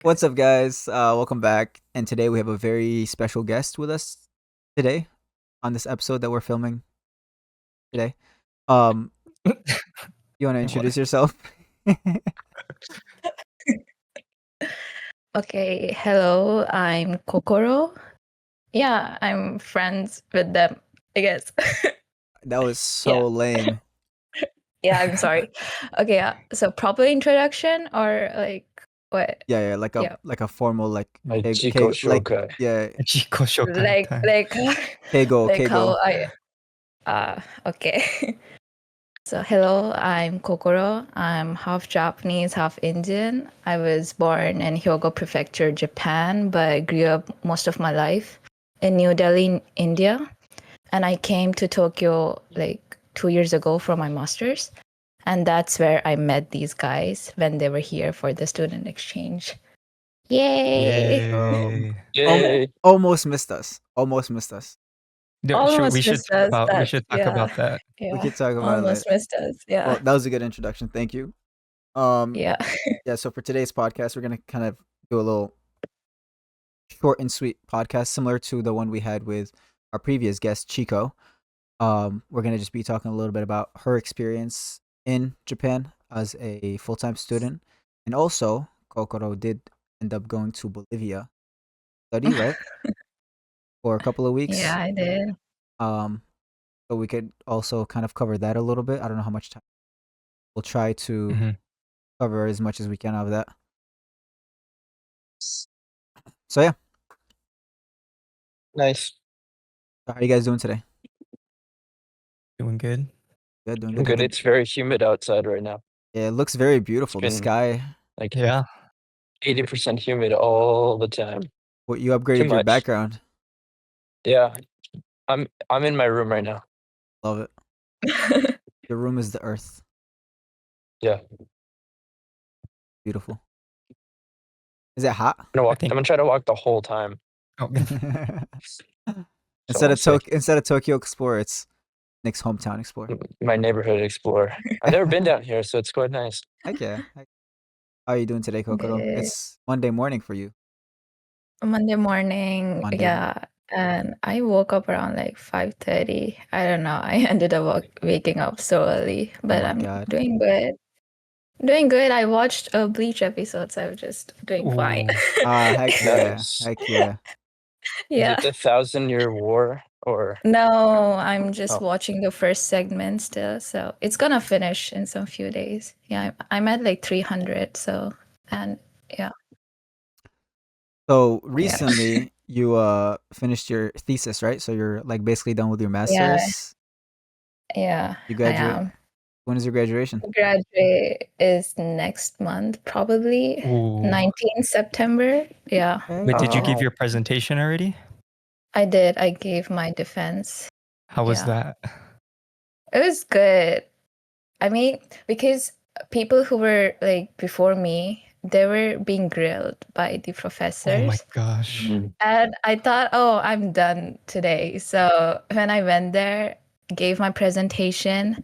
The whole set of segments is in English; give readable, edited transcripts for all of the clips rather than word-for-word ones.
What's up, guys? Welcome back. And today we have a very special guest with us today on this episode that we're filming today. Um, you want to What? introduce yourself? Okay, hello, I'm Kokoro. Yeah, I'm friends with them, I guess. That was so lame. Yeah, I'm sorry. Okay, so proper introduction or like what? Yeah, like a Yeah, like a formal My K, Chico like Shokai. yeah, Chico Shokai like time. like like Keigo. how I okay. So hello, I'm Kokoro. I'm half Japanese, half Indian. I was born in Hyogo Prefecture, Japan, but grew up most of my life in New Delhi, India. And I came to Tokyo like 2 years ago for my master's. And that's where I met these guys when they were here for the student exchange. Yay! Um, Yay! almost missed us. Almost missed us. No, Almost we should missed talk us. about we That should talk yeah, about that. We yeah. could talk about that. Almost missed us. Well, Yeah, that was a good introduction. Thank you. Um, yeah. yeah. So for today's podcast, we're gonna kind of do a little short and sweet podcast, similar to the one we had with our previous guest, Chico. We're gonna just be talking a little bit about her experience in Japan as a full time student, and also Kokoro did end up going to Bolivia study, right, for a couple of Yeah, weeks. I did. Um, so we could also kind of cover that a little bit. I don't know how much time we'll try to hmm cover as much as we can of that. So yeah, Nice. how are you guys doing today? Doing good. Good, doing I'm good. Did good. It's very humid outside right now. yeah, it looks very It's beautiful. The been sky. like Yeah. 80% humid all the time. What you Too upgraded your much. background. Yeah. I'm in my room right now. Love it. Your room is the earth. Yeah. Beautiful. Is it hot? I'm think gonna try to walk the whole time. oh, So we'll see. Instead of Tokyo Explorer, it's Nick's hometown Explorer. My neighborhood explorer. I've never been down here, so it's quite nice. Heck yeah. How are you doing today, Kokoro? good. It's Monday morning for you. Monday morning, Monday. yeah. And I woke up around like 5:30. I don't know. I ended up waking up so early, but my I'm God. doing good. Doing good. I watched a Bleach episode, so I'm just doing fine. Ooh. Heck yeah. Nice. Heck yeah. Is Yeah. it the 1,000-Year War or? No, I'm just Oh. watching the first segment still, so it's gonna finish in some few days. Yeah, I'm at like 300, so and yeah. So recently you finished your thesis, right? So you're like basically done with your master's. Yeah, You I graduate. am. When is your graduation? Graduate is next month, probably Ooh. 19 September. Yeah, Wait, did you give your presentation already? I did. I gave my defense. How was Yeah. that? It was good. I mean, because people who were like before me, they were being grilled by the Oh my professors. gosh. And I thought, oh, I'm done today. So when I went there, gave my presentation,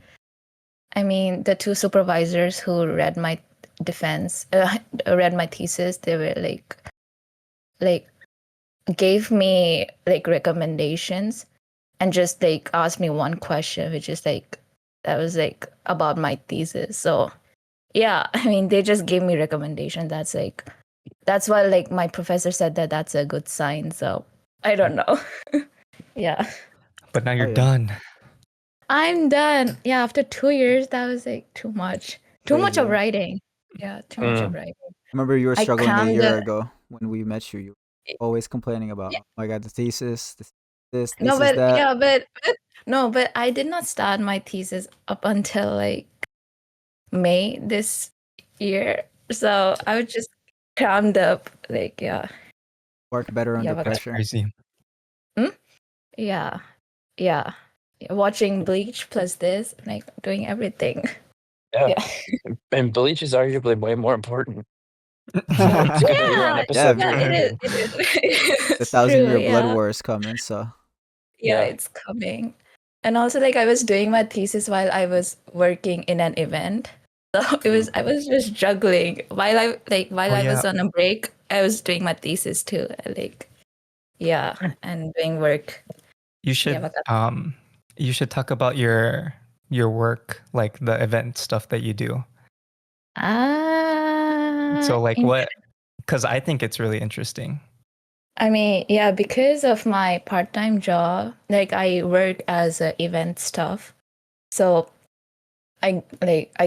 I mean, the two supervisors who read my defense, read my thesis, they were like gave me like recommendations and just like asked me one question, which is like that was like about my thesis. So yeah, I mean, they just gave me recommendation. That's why like my professor said that that's a good sign. So I don't know. Yeah. But now you're yeah. done. I'm done. Yeah, after 2 years, that was like too much. Too much Crazy, of right? writing. Yeah, too much of writing. I remember you were I struggling a crammed year ago when we met you. You were always complaining about, yeah, oh my God, the thesis, this no, is but that. yeah, but no, but I did not start my thesis up until like May this year. So I was just crammed up. Like, yeah. Work better under but That's pressure. crazy. yeah. Yeah. Watching Bleach plus this, like doing everything. Yeah. And Bleach is arguably way more important. So it's good that you're on Yeah, episode Yeah, it 3. is. It The is true. 1,000-year blood Yeah. war is coming. So Yeah, Yeah. it's coming. And also like I was doing my thesis while I was working in an event. So I was just juggling while I was on a break. I was doing my thesis too. Like, yeah, and doing work. You should talk about your work, like the event stuff that you do. So like what? Because I think it's really interesting. I mean, yeah, because of my part-time job, like I work as a event staff, so I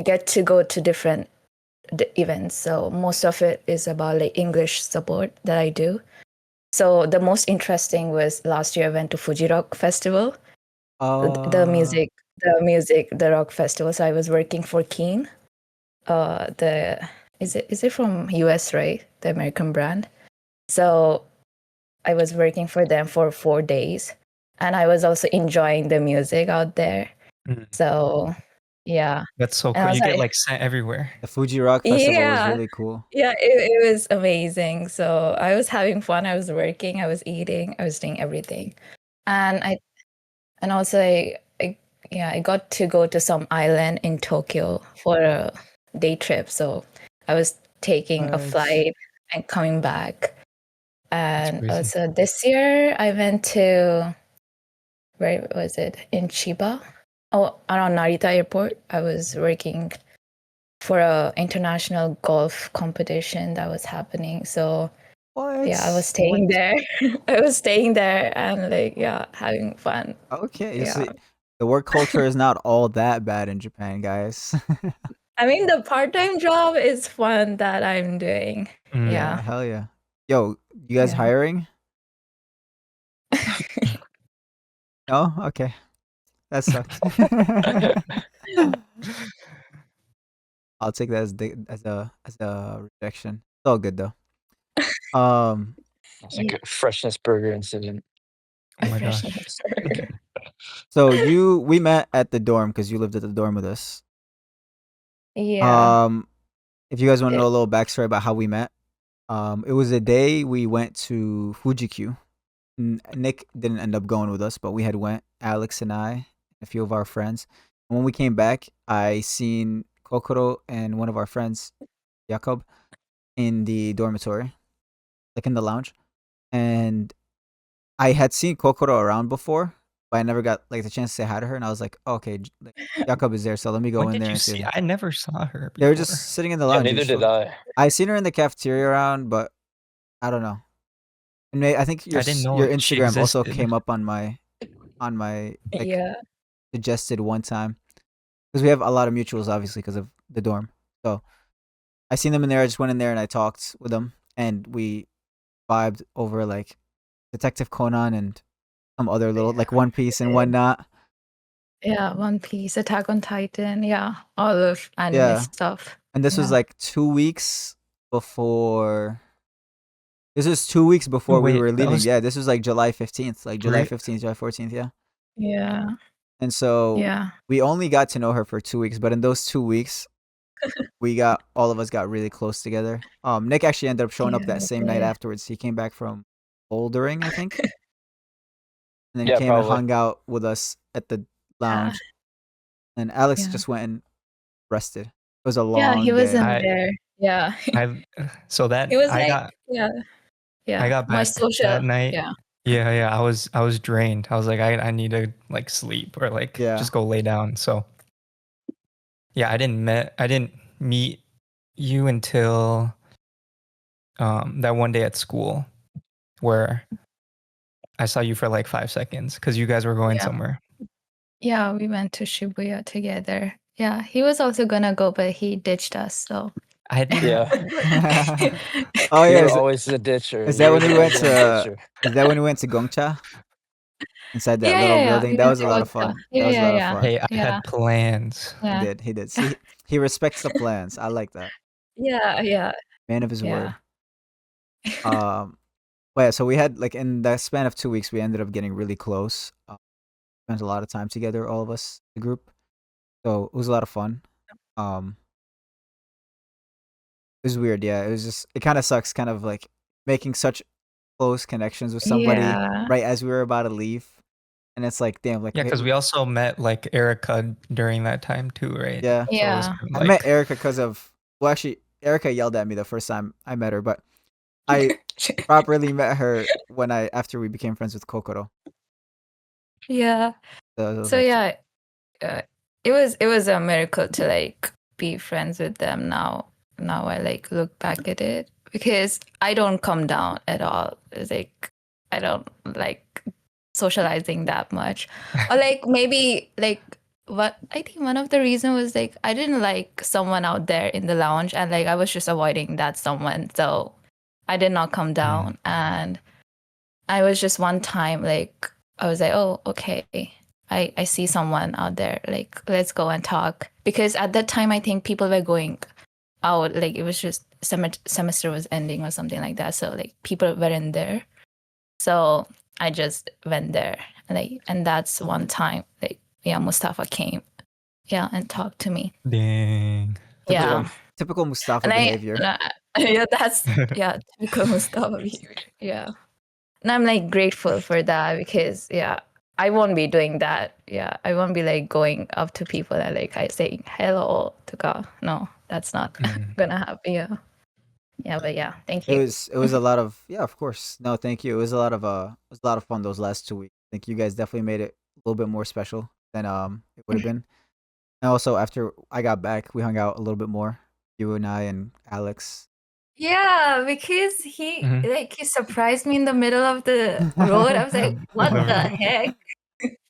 get to go to different events. So most of it is about like English support that I do. So the most interesting was last year I went to Fuji Rock Festival, the rock festival. So I was working for Keen. Is it from US, right? The American brand. So I was working for them for 4 days, and I was also enjoying the music out there. So yeah, That's so and cool. I was You get like, like sent everywhere. The Fuji Rock Festival was yeah, really cool. yeah, it was amazing. So I was having fun. I was working. I was eating. I was doing everything, and also I got to go to some island in Tokyo for a day trip. So I was taking a Nice. flight and coming back. And crazy. also this year I went to, where was it? In Chiba. Oh, around Narita Airport. I was working for a international golf competition that was happening. So What? yeah, I was staying there. I was staying there and like, yeah, having fun. Okay, you Yeah. see, the work culture is not all that bad in Japan, guys. I mean, the part-time job is fun that I'm doing. Mm. Yeah, Yeah. hell yeah. Yo, you guys Yeah. hiring? No? Okay. That sucks. I'll take that as a rejection. It's all good though. It's like a freshness burger incident. Oh my gosh. So we met at the dorm because you lived at the dorm with us. Yeah. If you guys want to know a little backstory about how we met, it was a day we went to Fuji-Q. Nick didn't end up going with us, but we had went, Alex and I, a few of our friends. And when we came back, I seen Kokoro and one of our friends, Jakob, in the dormitory, like in the lounge. And I had seen Kokoro around before, but I never got like the chance to say hi to her. And I was like, oh, okay, like, Jakob is there, so let me go When in did there you and see see? her. I never saw her They were before. just sitting in the Yeah, lounge. neither did I. I seen her in the cafeteria around, but I don't know. And I think I didn't know your she Instagram also existed. came up on my like Yeah. suggested one time because we have a lot of mutuals obviously because of the dorm. So I seen them in there. I just went in there and I talked with them and we vibed over like Detective Conan and some other little like One Piece and whatnot. Yeah, One Piece, Attack on Titan, yeah, all of anime Yeah. stuff. And this was Yeah. like 2 weeks before. This was 2 weeks before we Wait, were that leaving. was Yeah, this was like July 15th, like July right. 15th, July 14th. Yeah. Yeah. And so Yeah. we only got to know her for 2 weeks, but in those 2 weeks, all of us got really close together. Nick actually ended up showing up Yeah, that same night yeah. afterwards. He came back from bouldering, I think, and then Yeah, came and probably. hung out with us at the Yeah. lounge. And Alex Yeah. just went and rested. It was a Yeah, he long wasn't day. there. Yeah. So that He was I like, got yeah. Yeah. I got My back social, that night. yeah. Yeah. I was drained. I was like, I need to like sleep or like Yeah. just go lay down. So yeah, I didn't meet you until that one day at school where I saw you for like 5 seconds because you guys were going Yeah. somewhere. Yeah, we went to Shibuya together. Yeah, he was also gonna go, but he ditched us, so. I didn't. Yeah. Oh yeah, You're always the ditcher. is that You're when we went always the to ditcher. is that when we went to Gongcha inside that Yeah, little yeah, yeah. building? We That went was to a lot of Gongcha. fun. Yeah, That was a yeah, lot of yeah. fun. Hey, I Yeah. had plans. Yeah. He did. See, he respects the plans. I like that. Yeah, yeah. Man of his Yeah. word. Well, yeah, so we had like in the span of 2 weeks, we ended up getting really close. Spent a lot of time together, all of us, the group. So it was a lot of fun. It was weird, yeah. It was just it kind of sucks, kind of like making such close connections with somebody Yeah. right as we were about to leave, and it's like, damn, like Yeah, because we also met like Erica during that time too, right? yeah. So it was Yeah. kind of I like, met Erica because of actually, Erica yelled at me the first time I met her, but I properly met her when after we became friends with Kokoro. Yeah. So it was So like yeah, it was a miracle to like be friends with them now. Now I like look back at it because I don't come down at all. It's like I don't like socializing that much. Or like maybe like what I think one of the reason was like I didn't like someone out there in the lounge and like I was just avoiding that someone. So I did not come down and I was just one time like I was like, oh, okay. I see someone out there, like let's go and talk. Because at that time I think people were going out, like it was just semester was ending or something like that. So like people weren't there. So I just went there. And that's one time like yeah, Mustafa came, yeah, and talked to me. Dang. Yeah. typical Mustafa And behavior. yeah, that's yeah, typical Mustafa behavior. Yeah. And I'm like grateful for that because yeah, I won't be doing that. Yeah, I won't be like going up to people and like I saying hello to God. No, that's not gonna happen. Yeah, yeah, but yeah, thank you. It was a lot of of course. No, thank you. It was a lot of it was a lot of fun those last 2 weeks. I think you guys definitely made it a little bit more special than it would have been. And also after I got back, we hung out a little bit more. You and I and Alex. Yeah, because he Mhm. like he surprised me in the middle of the road. I was like, what the heck?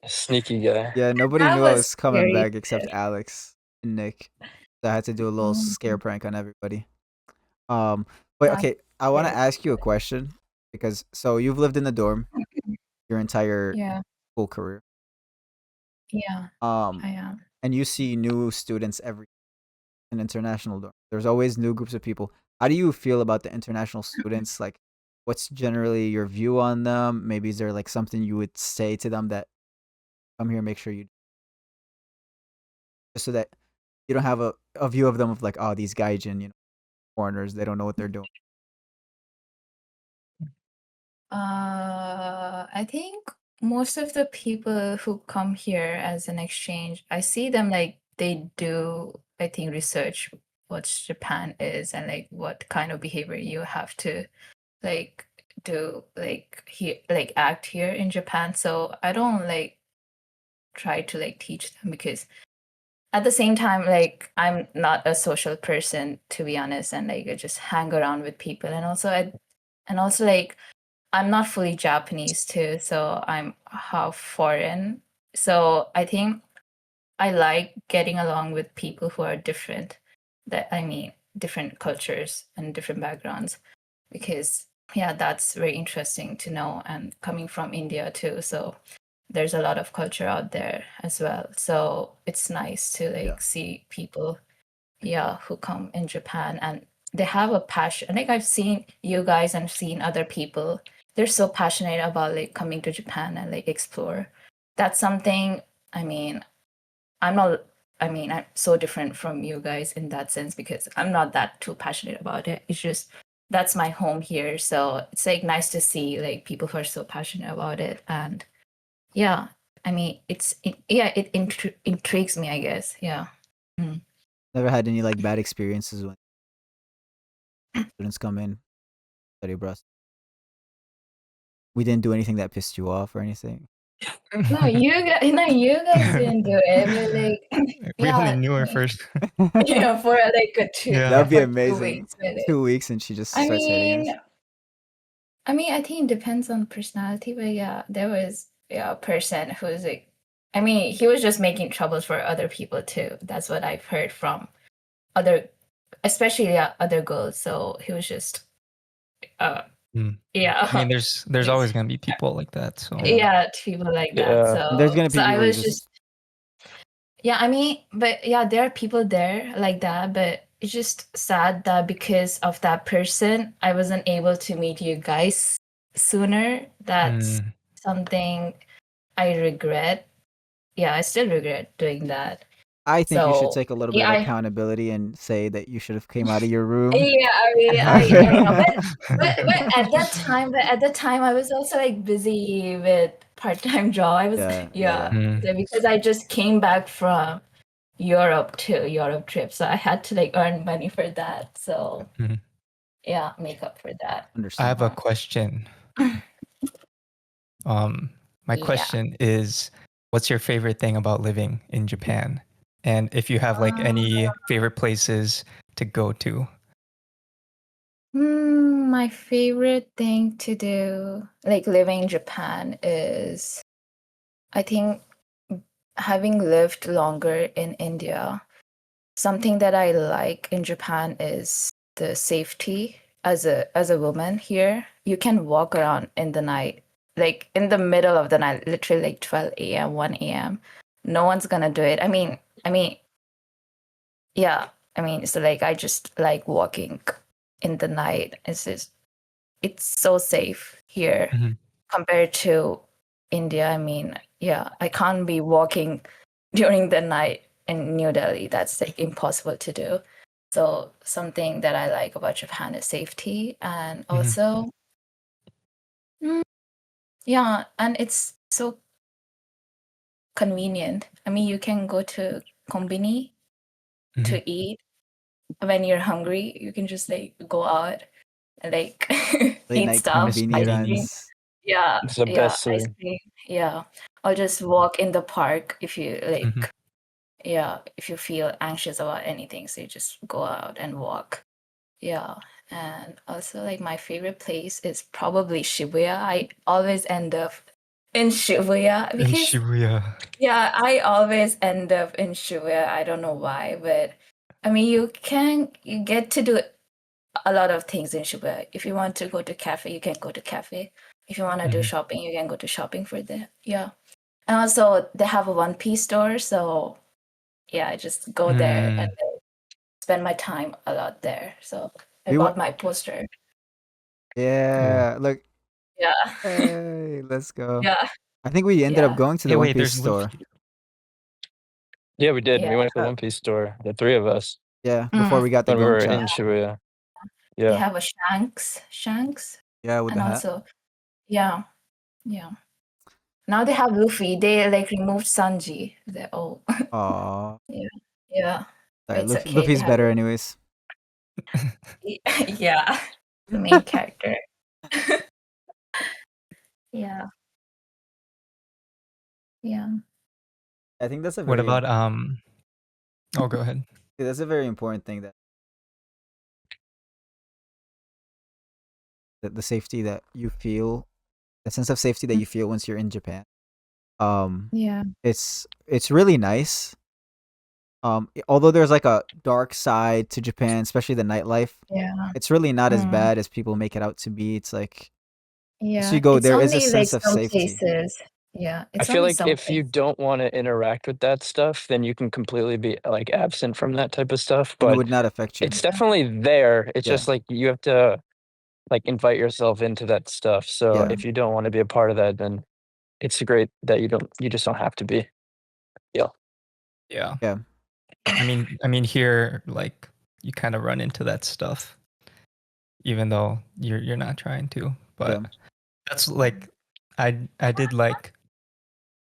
Sneaky guy. Yeah, nobody That knew I was was coming scary. back except Alex and Nick. So I had to do a little scare Mhm. prank on everybody. But That's okay, I want to scary. ask you a question because so you've lived in the dorm your entire Yeah, school career. yeah, Um, I am. and you see new students every an international dorm. There's always new groups of people. How do you feel about the international students? Like, what's generally your view on them? Maybe is there like something you would say to them that come here, make sure you just so that you don't have a view of them of like, oh, these gaijin, foreigners, they don't know what they're doing. I think most of the people who come here as an exchange, I see them like they do, I think, research what Japan is and like what kind of behavior you have to like do like here like act here in Japan. So I don't like try to like teach them because at the same time like I'm not a social person to be honest and like I just hang around with people and also like I'm not fully Japanese too, so I'm half foreign. So I think I like getting along with people who are different. Different cultures and different backgrounds, because yeah, that's very interesting to know. And coming from India too, so there's a lot of culture out there as well. So it's nice to like Yeah. see people yeah who come in Japan and they have a passion. Like I've seen you guys and seen other people, they're so passionate about like coming to Japan and like explore. That's something, I mean, I'm not I'm so different from you guys in that sense because I'm not that too passionate about it. It's just that's my home here. So it's like nice to see like people who are so passionate about it. And yeah, I mean it intrigues me, I guess. Yeah. Mm. Never had any like bad experiences when students come in study abroad. We didn't do anything that pissed you off or anything. No, you guys didn't do it, but like, We only yeah, knew her first. yeah, for like a two, That yeah, Yeah. would be for 2 amazing. weeks. But 2 weeks and she just I starts hitting mean, us. I think it depends on personality, but yeah, there was yeah a person who was like, he was just making troubles for other people too. That's what I've heard from other, especially yeah, other girls. So he was just, uh, Mm. yeah, I mean, there's like, always gonna be people like that. So Yeah. yeah, people like that. Yeah. And there's So gonna be I people who was just just yeah, but yeah, there are people there like that, but it's just sad that because of that person, I wasn't able to meet you guys sooner. That's Mm. something I regret. Yeah, I still regret doing that. I think you should So take a little bit yeah, of accountability and say that you should have came out of your room. yeah, I know, but at that time, I was also like busy with part-time job. I was Yeah, yeah, Mm. because I just came back from Europe trip, so I had to like earn money for that. So Mhm. yeah, make up for that. I have a Understand. question. My Yeah. question is, what's your favorite thing about living in Japan? And if you have like any favorite places to go to. My favorite thing to do, like living in Japan, is I think having lived longer in India, something that I like in Japan is the safety. As a woman here, you can walk around in the night, like in the middle of the night, literally like 12 a.m., 1 a.m. No one's gonna do it. Yeah, so like I just like walking in the night. It's so safe here Mhm. compared to India. Yeah, I can't be walking during the night in New Delhi. That's like impossible to do. So something that I like about Japan is safety, and Mhm. also, yeah, and it's so convenient. You can go to kombini Mhm. to eat when you're hungry. You can just like go out and like Late eat night stuff, conveni ice cream. runs. Yeah, It's the yeah, best ice feeling. cream. Yeah. Or just walk in the park if you like, Mhm. yeah, if you feel anxious about anything. So you just go out and walk. Yeah. And also like my favorite place is probably Shibuya. I always end up in Shibuya In because Shibuya. yeah, I always end up in Shibuya. I don't know why, but you get to do a lot of things in Shibuya. If you want to go to cafe, you can go to cafe. If you want to do Mhm. shopping, you can go to shopping for the yeah. And also they have a One Piece store, so yeah, I just go there and Mm. spend my time a lot there. So I We went. bought my poster. Cool. Yeah. Look. Yeah, Hey, let's go. yeah, I think we ended up yeah, going to Hey, the One wait, Piece there's store. Luffy. Yeah, we did. yeah. We went to the Yeah. One Piece store, the three of us, Yeah. Before Mm, we got the when we were gongcha. in Shibuya. they Yeah. have a Shanks, Yeah, with and the hat. also yeah, yeah. Now they have Luffy. They like removed Sanji. Oh, Aw. yeah, yeah. But Sorry, it's okay. They Luffy's have better anyways. yeah, the main character. Yeah, yeah, I think that's a What very about oh, go ahead. that's a very important thing that the safety that you feel, the sense of safety that mm, you feel once you're in Japan. Um, yeah, it's really nice. Although there's like a dark side to Japan, especially the nightlife, yeah, it's really not as mm, bad as people make it out to be. It's like once you yeah. go, It's there is a only like sense of some safety. places. Yeah, I it's feel only like some if you places. don't want to interact with that stuff, then you can completely be like absent from that type of stuff. And it But would not affect you. it's definitely there. It's Yeah, just like you have to like invite yourself into that stuff. So yeah, if you don't want to be a part of that, then it's great that you just don't have to be. Yeah. Yeah. yeah, I mean here like you kind of run into that stuff even though you're not trying to. yeah, But that's like I did like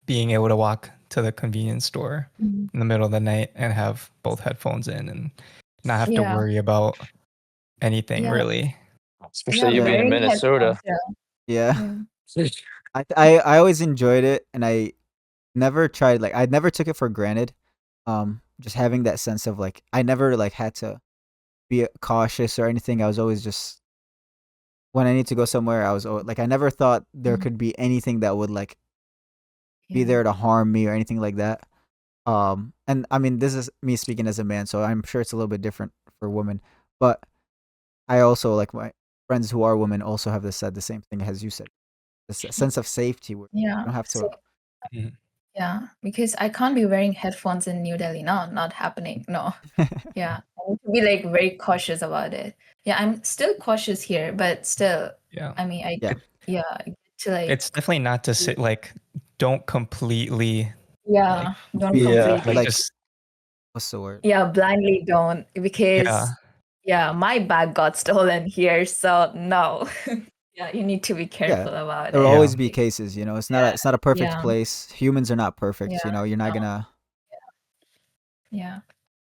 being able to walk to the convenience store Mm. in the middle of the night and have both headphones in and not have to Yeah, worry about anything yeah, really. yeah. Especially you yeah, being in Wearing headphones. Minnesota. Yeah, yeah. yeah. I always enjoyed it, and I never tried. Like I never took it for granted. Just having that sense of like I never like had to be cautious or anything. I was always just when I need to go somewhere. Like I never thought there Mm, could be anything that would like be yeah, there to harm me or anything like that. And I mean, this is me speaking as a man, so I'm sure it's a little bit different for women. But I also like my friends who are women also have said the same thing as you said. Sense of safety where yeah. you don't have So to. Mhm. yeah, because I can't be wearing headphones in New Delhi. No, not happening. No. Yeah, I need to be like very cautious about it. Yeah, I'm still cautious here, but still, Yeah. I Yeah, yeah, I get to like It's definitely not to say like don't completely like yeah, don't Yeah. like completely just what's the word? yeah, blindly don't yeah. because yeah, my bag got stolen here, so no. Yeah, you need to be Yeah, careful about there will it. Yeah. always be cases. You know, Yeah, it's not a perfect yeah, place. Humans are not perfect. yeah, You know, you're not no, gonna. yeah,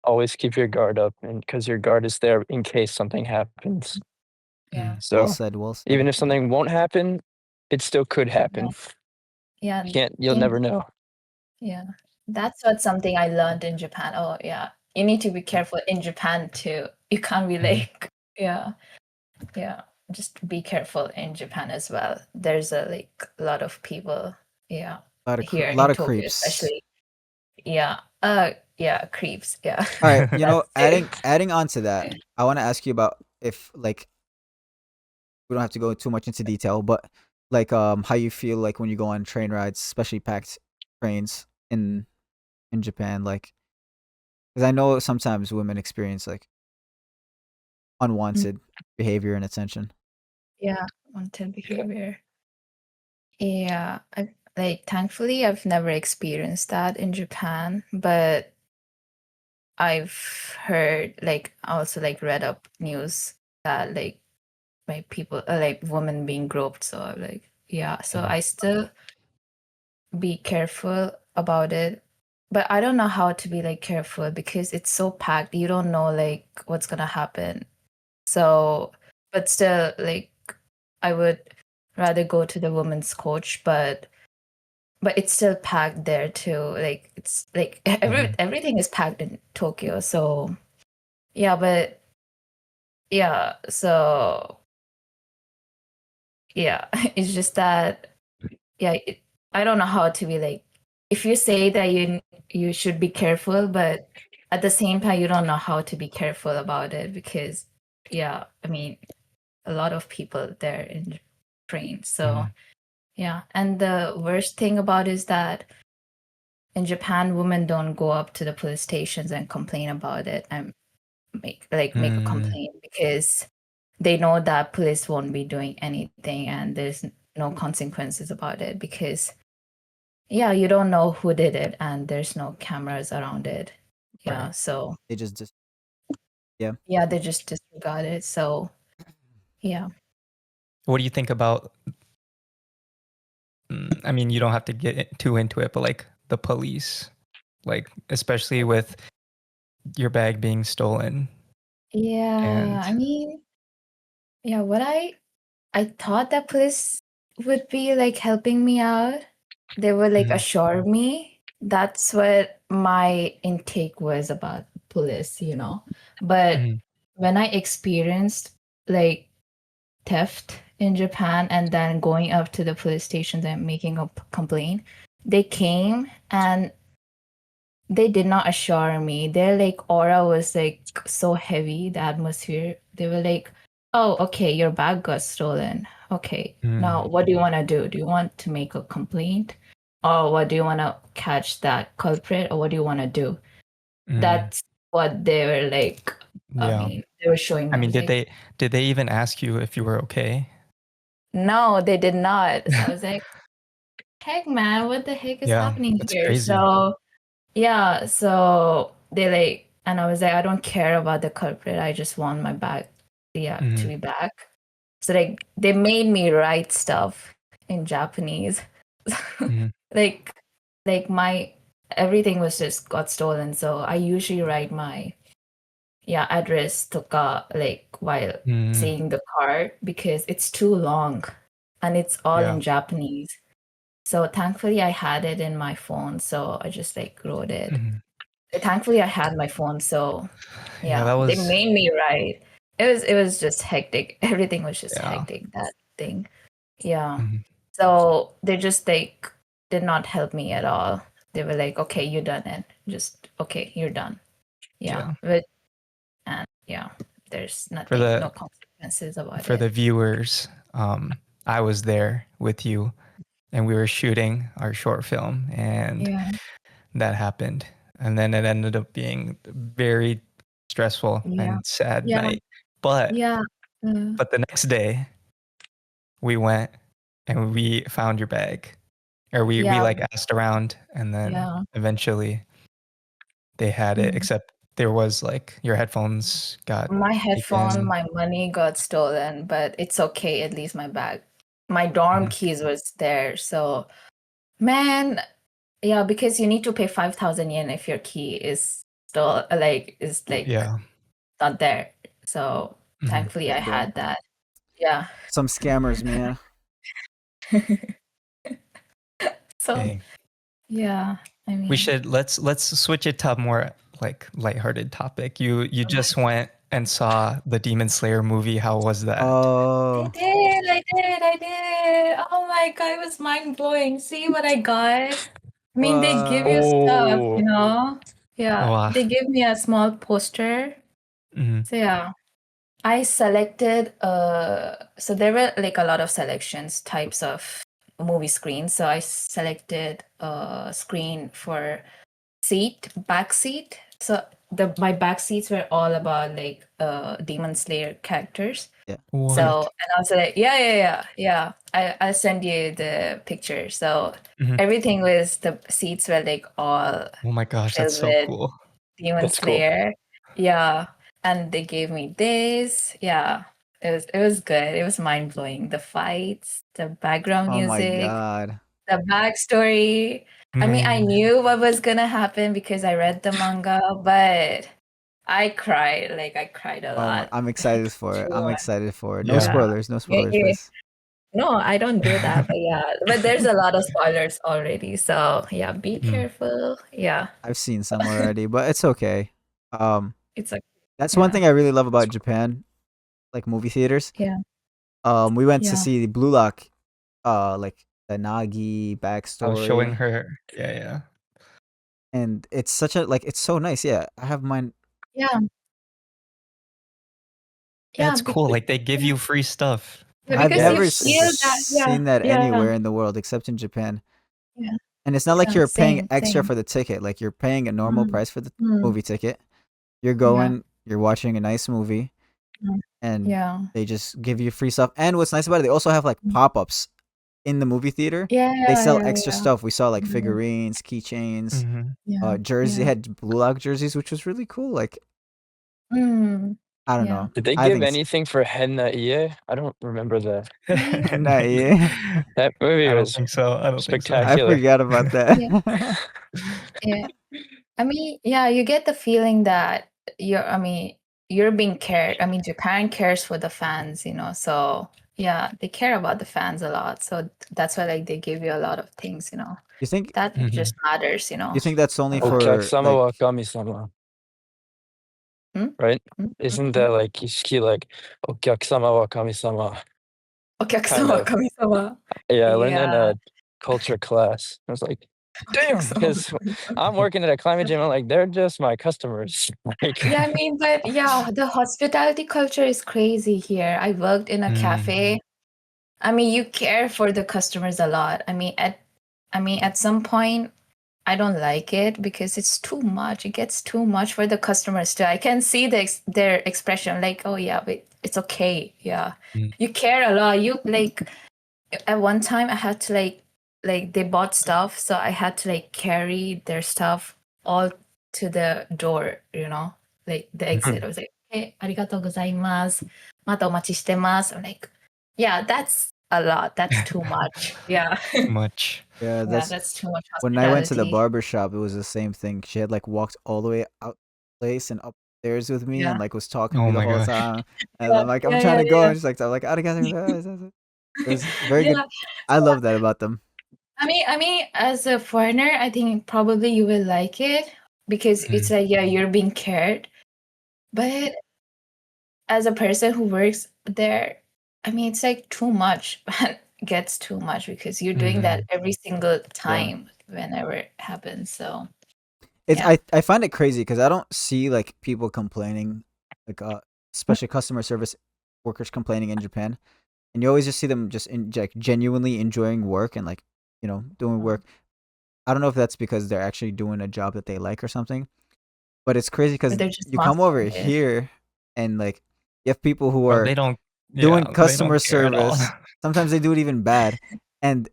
Always keep your guard up and because your guard is there in case something happens. Yeah. So Well said. Well said. even if something won't happen, it still could happen. Yeah. You'll never know. Yeah. That's what something I learned in Japan. Oh yeah. You need to be careful in Japan too. You can't be like, yeah. Just be careful in Japan as well. There's a lot of people, A lot of here lot in of Tokyo creeps. especially. Yeah. Yeah, creeps. Yeah. All right, That's it. adding on to that, I want to ask you about if like we don't have to go too much into detail, but like how you feel like when you go on train rides, especially packed trains in Japan, like because I know sometimes women experience like unwanted behavior and attention. Yeah, wanted behavior. Yeah, thankfully I've never experienced that in Japan, but I've heard also read up news that people women being groped. So yeah, so I still be careful about it, but I don't know how to be careful because it's so packed. You don't know what's gonna happen. So, but still I would rather go to the women's coach, but it's still packed there too. It's everything is packed in Tokyo. So yeah, but yeah, so yeah, it's just that I don't know how to be if you say that you should be careful, but at the same time you don't know how to be careful about it because yeah, I mean a lot of people there in train. So yeah, and the worst thing about is that in Japan, women don't go up to the police stations and complain about it and make a complaint because they know that police won't be doing anything and there's no consequences about it because yeah, you don't know who did it and there's no cameras around it. Yeah, Right. so They just yeah, they just disregard it. So yeah. What do you think about? I mean, you don't have to get too into it, but like the police, like especially with your bag being stolen, Yeah, and I mean, yeah, what I thought that police would be helping me out. They would assure me. That's what my intake was about police. But when I experienced like theft in Japan and then going up to the police stations and making a complaint, they came and they did not assure me. Their aura was so heavy, the atmosphere. They were like, "Oh, okay, your bag got stolen. Okay, now what do you want to do? Do you want to make a complaint, or what do you want to catch that culprit, or what do you want to do?" That's what they were like. I yeah. mean, they were showing me. I I mean, was like, did they even ask you if you were okay? no, they did not. So I was like, heck, man, what the heck is Yeah, happening that's here? crazy. So yeah, so they and I was like, I don't care about the culprit. I just want my bag, to be back. So they made me write stuff in Japanese. like my everything was just got stolen. So I usually write my address to while seeing the card because it's too long and it's all in Japanese. So thankfully I had it in my phone, so I just wrote it. Thankfully I had my phone, so Yeah, that they was made me write. It was just hectic. Everything was just yeah. hectic, that thing. Yeah. So they just did not help me at all. They were like, okay, you done it. Just okay, you're done. Yeah. But and yeah, there's For no the consequences about for it. the viewers, I was there with you, and we were shooting our short film, and Yeah. that happened, and then it ended up being a very stressful Yeah. and sad Yeah. night. But Yeah. Mm. but the next day, we went and we found your bag, or we Yeah. like asked around, and then Yeah. eventually they had it. Mm. Except there was like your headphones got My headphone, taken. my money got stolen, but it's okay. At least my bag, my dorm keys was there. So, man, yeah, because you need to pay 5,000 yen if your key is still Yeah. not there. So thankfully I Bro. had that. Yeah. Some scammers, man. So Dang. yeah, I mean, We should let's switch it to a more like lighthearted topic. You just went and saw the Demon Slayer movie. How was that? I Oh, did. Oh my god, it was mind blowing. See what I got? I mean, they give you stuff, Oh, you know? Yeah, Wow. they give me a small poster. Mhm. So yeah, I selected so there were like a lot of selections, types of movie screens. So I selected a screen for back seat. So my back seats were all about like Demon Slayer characters. What? So and I was like, yeah. I'll send you the picture. So Mhm. everything was the seats were like all Oh my gosh, that's filled so with cool. Demon That's cool. Slayer. Yeah. And they gave me this. Yeah. It was good. It was mind blowing. The fights, the background oh my music, god. the backstory. I mean, I Mm. knew what was gonna happen because I read the manga, but I cried. Like I cried a Oh my, lot. I'm excited for it. Too I'm much. excited for it. No Yeah. spoilers, no spoilers, Yeah. please. No, I don't do that, but yeah. But there's a lot of spoilers already. So yeah, be Mm. careful. Yeah. I've seen some already, but it's okay. It's like That's one yeah. thing I really love about Japan, like movie theaters. Yeah. We went to Yeah. see Blue Lock, like the Nagi I was showing backstory, her. Yeah. and it's such a like it's so nice. Yeah, I have mine. Yeah. Yeah. That's cool. Like they give you free stuff. Yeah, I've because Yeah, you never feel that. Yeah. seen that Yeah. anywhere in the world except in Japan. Yeah. And it's not like Yeah. you're paying Same. extra Same. for the ticket. Like you're paying a normal Mm, price for the mm, movie ticket. You're yeah. going, you're watching a nice movie, Mm, and yeah. they just give you free stuff. And what's nice about it, they also have like Mm. pop-ups in the movie theater. Yeah. They sell Yeah. extra Yeah. stuff. We saw like Mhm. figurines, keychains, Mm-hmm. Yeah. jersey. They Yeah. had Blue Lock jerseys, which was really cool. Like Mm, I don't yeah. know. did they I give think it's anything for Henna Ie? I don't remember that. not yeah. That movie I don't was think so. I don't think so. I spectacular. forgot about Yeah. that. Yeah. I mean, yeah, you get the feeling that you're being cared. I mean, Japan cares for the fans, you know. So yeah, they care about the fans a lot. So that's why like they give you a lot of things, you know. you think That Mhm. just matters, you know. you think that's only Uh, for Okyakusama like wa kami-sama, hmm? right? Hmm? Isn't Hmm? that like Ishiki like Okyakusama wa kami-sama? Kind お客様は of. 神様. Yeah, I learned in Yeah. a culture class. I was like, damn, お客様は because 神様. I'm working at a climate gym. I'm like, they're just my customers. Like, Yeah, I mean, but yeah, the hospitality culture is crazy here. I worked in a Mm. cafe. I mean, you care for the customers a lot. At some point, I don't like it because it's too much. It gets too much for the customers too. I can see their expression, like, oh yeah, but it's okay. Yeah, Mm. you care a lot. You like at one time I had to like they bought stuff, so I had to like carry their stuff all to the door, you know, like the exit. I was like, hey, ありがとうございます。またお待ちしてます。I'm like, yeah, that's a lot. That's too much. Yeah. Too much. yeah, Yeah, that's that's too much when I went to the hospitality. barber shop, it was the same thing. She had like walked all the way out the place and upstairs with me and Yeah. like was talking to Oh me the my whole gosh. time. And Yeah, I'm like, I'm yeah, trying yeah, to go, yeah. and she's like, I'm like, it was very good. Yeah. I love that about them. I mean, as a foreigner, I think probably you will like it because it's like, yeah, you're being cared. But as a person who works there, I mean, it's like too much. Gets too much because you're doing that every single time whenever it happens. So It's yeah. I find it crazy because I don't see like people complaining, like especially customer service workers complaining in Japan, and you always just see them just like genuinely enjoying work and like doing work. I don't know if that's because they're actually doing a job that they like or something, but it's crazy But because they're just you come over masking it. here and like you have people who Bro, are they don't. doing Yeah, they customer don't care at all. service. Sometimes they do it even bad, and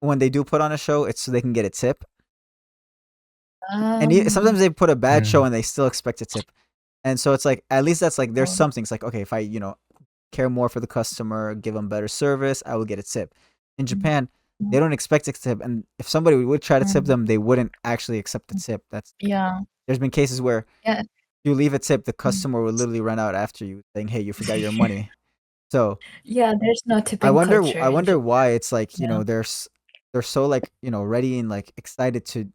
when they do put on a show, it's so they can get a tip. And sometimes they put a bad show and they still expect a tip. And so it's like at least that's like there's something. It's like okay, if I care more for the customer, give them better service, I will get a tip. In Japan, they don't expect a tip, and if somebody would try to tip them, they wouldn't actually accept the tip. Yeah. There's been cases where Yeah. you leave a tip, the customer will literally run out after you, saying, "Hey, you forgot your money." So Yeah, there's no I tipping wonder culture I in wonder Japan. why it's like, Yeah. they're so like, ready and like excited to,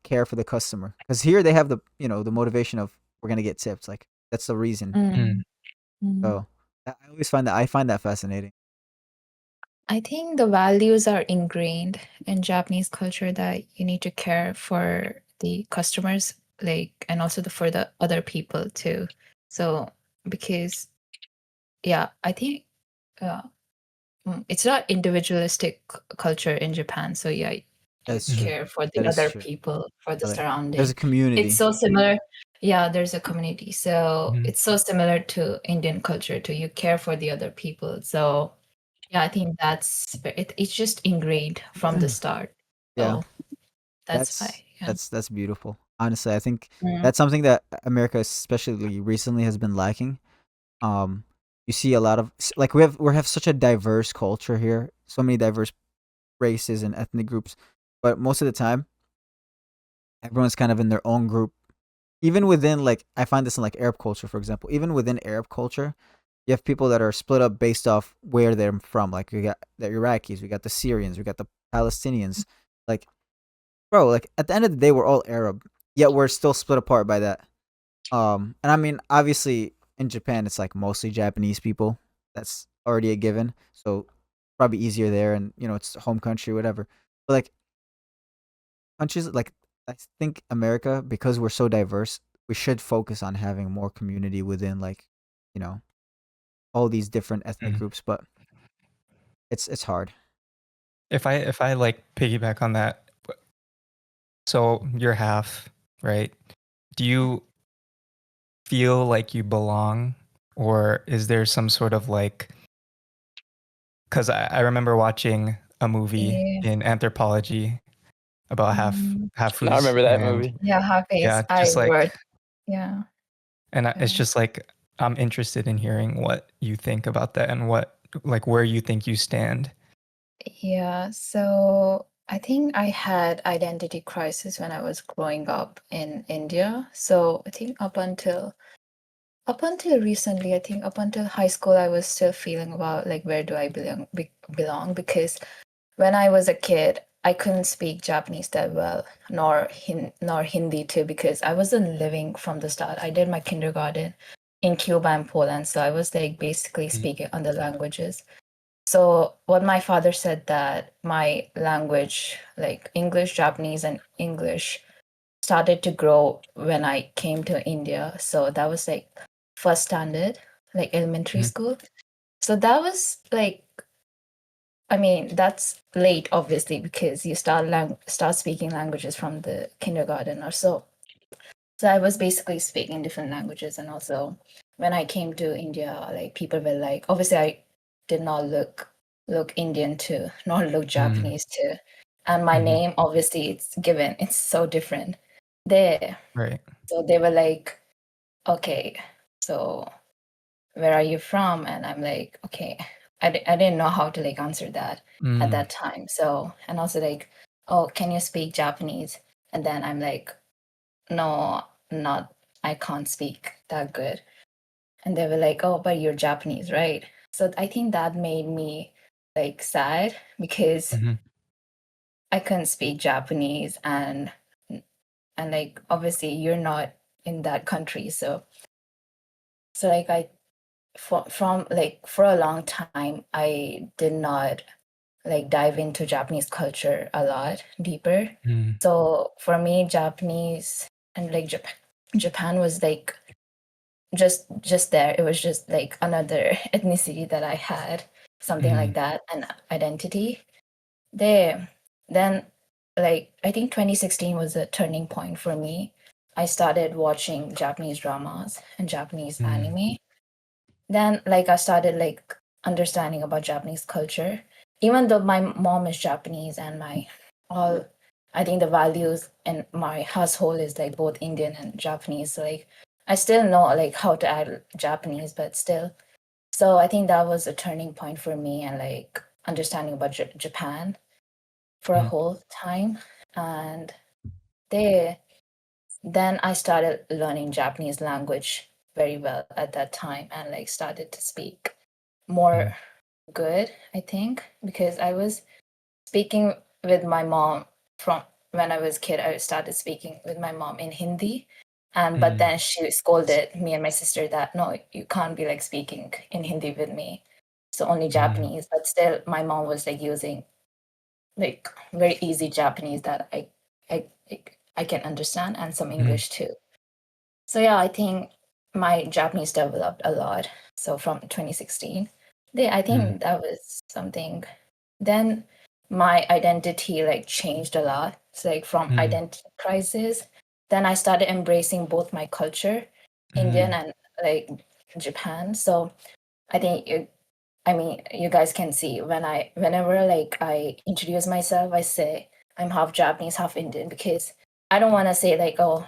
care for the customer. Cuz here they have the, the motivation of we're going to get tips. Like that's the reason. Mm. Mm. So I find that fascinating. I think the values are ingrained in Japanese culture that you need to care for the customers, like, and also for the other people too. So, because, yeah, I think uh, it's not individualistic culture in Japan. So, yeah, you That's Mhm. true. care for That the is other true. people, for the Like there's a surrounding. It's community. so similar. Yeah, there's a community. So, Mhm. it's so similar to Indian culture too. You care for the other people. So, yeah, I think it's just ingrained from the start. Yeah. So that's That's why. Yeah. that's beautiful. Honestly, I think Mm. that's something that America, especially recently, has been lacking. Um, you see a lot of like we have such a diverse culture here, so many diverse races and ethnic groups, but most of the time, everyone's kind of in their own group. Even within like, I find this in like Arab culture, for example. Even within Arab culture, you have people that are split up based off where they're from. Like we got the Iraqis, we got the Syrians, we got the Palestinians. Like, bro, like at the end of the day, we're all Arab, yet we're still split apart by that. And I mean, obviously, in Japan, it's like mostly Japanese people. That's already a given. So probably easier there, and it's home country, whatever. But like countries like, I think America, because we're so diverse, we should focus on having more community within like, you know, all these different ethnic Mhm. groups. But it's hard. If I like piggyback on that, so you're half, right? Do you feel like you belong, or is there some sort of like? Because I remember watching a movie Yeah. in anthropology about Mm. I Hafus, remember that and movie. Yeah, yeah, Hafiz. I just like, wrote. Yeah. it's Yeah. just like I'm interested in hearing what you think about that and what like where you think you stand. Yeah. So I think I had identity crisis when I was growing up in India. So I think up until recently, I think up until high school, I was still feeling about like where do I belong, because when I was a kid, I couldn't speak Japanese that well, nor Hindi too, because I wasn't living from the start. I did my kindergarten in Cuba and Poland, so I was like basically Mm, speaking other languages. So what my father said that my language, like English, Japanese, and English, started to grow when I came to India. So that was like first standard, like elementary mhm, school. So that was like, I mean, that's late, obviously, because you start speaking languages from the kindergarten or so. So I was basically speaking different languages, and also when I came to India, like people were like, obviously, I did not look Indian too, nor look mm, Japanese too, and my mhm, name, obviously, it's given, it's so different. There, right. so they were like, okay, so where are you from? And I'm like, okay, I didn't know how to like answer that at Mm, that time. So, and also like, oh, can you speak Japanese? And then I'm like, no, not, I can't speak that good. And they were like, oh, but you're Japanese, right? So I think that made me like sad because mhm, I couldn't speak Japanese, and like obviously you're not in that country. So like I from like for a long time I did not like dive into Japanese culture a lot deeper. mm, So for me, Japanese and like Japan was like just there. It was just like another ethnicity that I had, something mm, like that, an identity there. Then like I think 2016 was a turning point for me. I started watching Japanese dramas and Japanese mm, anime. Then like I started like understanding about Japanese culture. Even though my mom is Japanese and my all I think the values in my household is like both Indian and Japanese. So like I still know like how to add Japanese, but still. So I think that was a turning point for me and like understanding about Japan for a mm, whole time. And there then I started learning Japanese language very well at that time and like started to speak more good, I think, because I was speaking with my mom from when I was a kid. I started speaking with my mom in Hindi. But then she scolded me and my sister that no, you can't be like speaking in Hindi with me. So only Japanese. But still my mom was like using like very easy Japanese that I can understand, and some English too. So yeah, I think my Japanese developed a lot. So from 2016, I think that was something. Then my identity like changed a lot. It's like from identity crisis, then I started embracing both my culture, Indian and like Japan. So I think you guys can see whenever like I introduce myself, I say I'm half Japanese, half Indian, because I don't want to say like, oh,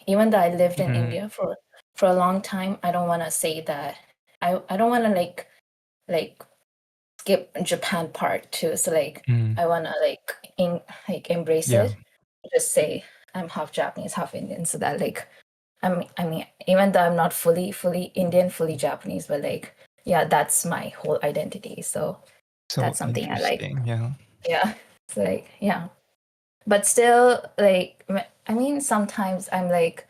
even though I lived in India for a long time, I don't want to say that. I don't want to like skip Japan part too. So like I want to like embrace it. Just say I'm half Japanese, half Indian, so that like I mean, even though I'm not fully Indian, fully Japanese, but like, yeah, that's my whole identity. So So that's something I like. interesting. Yeah. Yeah. So like, yeah. But still, like, I mean, sometimes I'm like,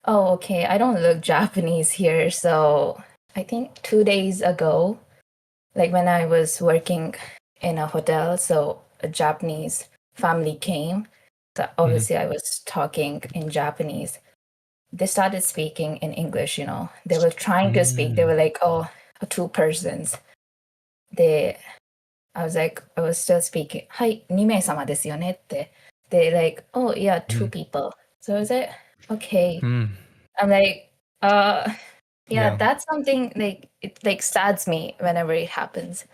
oh, okay, I don't look Japanese here. So I think 2 days ago, like when I was working in a hotel, so a Japanese family came. So obviously I was talking in Japanese. They started speaking in English, They were trying to speak. They were like, oh, two persons. I was still speaking. はい、2名様ですよねって. They like, oh yeah, two people. So I was like, okay. I'm like, yeah, that's something like it like saddens me whenever it happens.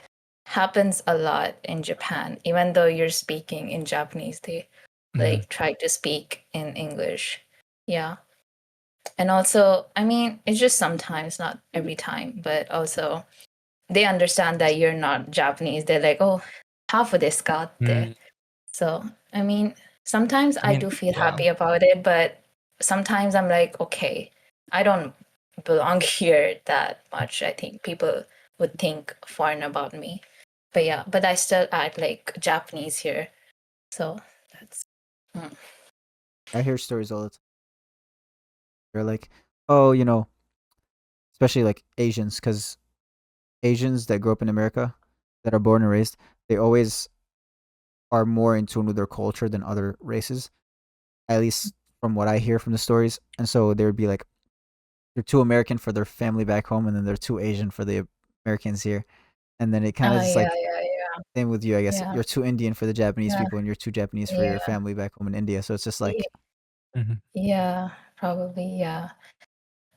Happens a lot in Japan. Even though you're speaking in Japanese, they like try to speak in English. Yeah. And also, I mean, it's just sometimes, not every time, but also they understand that you're not Japanese. They're like, oh, half of this got there. So, I mean, sometimes I do feel happy about it, but sometimes I'm like, okay, I don't belong here that much. I think people would think foreign about me. But yeah, but I still act like Japanese here. So that's. I hear stories all the time. They're like, oh, especially like Asians, because Asians that grow up in America, that are born and raised, they always are more in tune with their culture than other races. At least from what I hear from the stories. And so they would be like, they're too American for their family back home, and then they're too Asian for the Americans here. And then it kind of just Yeah, like yeah, same with you, I guess. yeah, You're too Indian for the Japanese yeah, people, and you're too Japanese for yeah, your family back home in India. So it's just like, yeah, probably, yeah.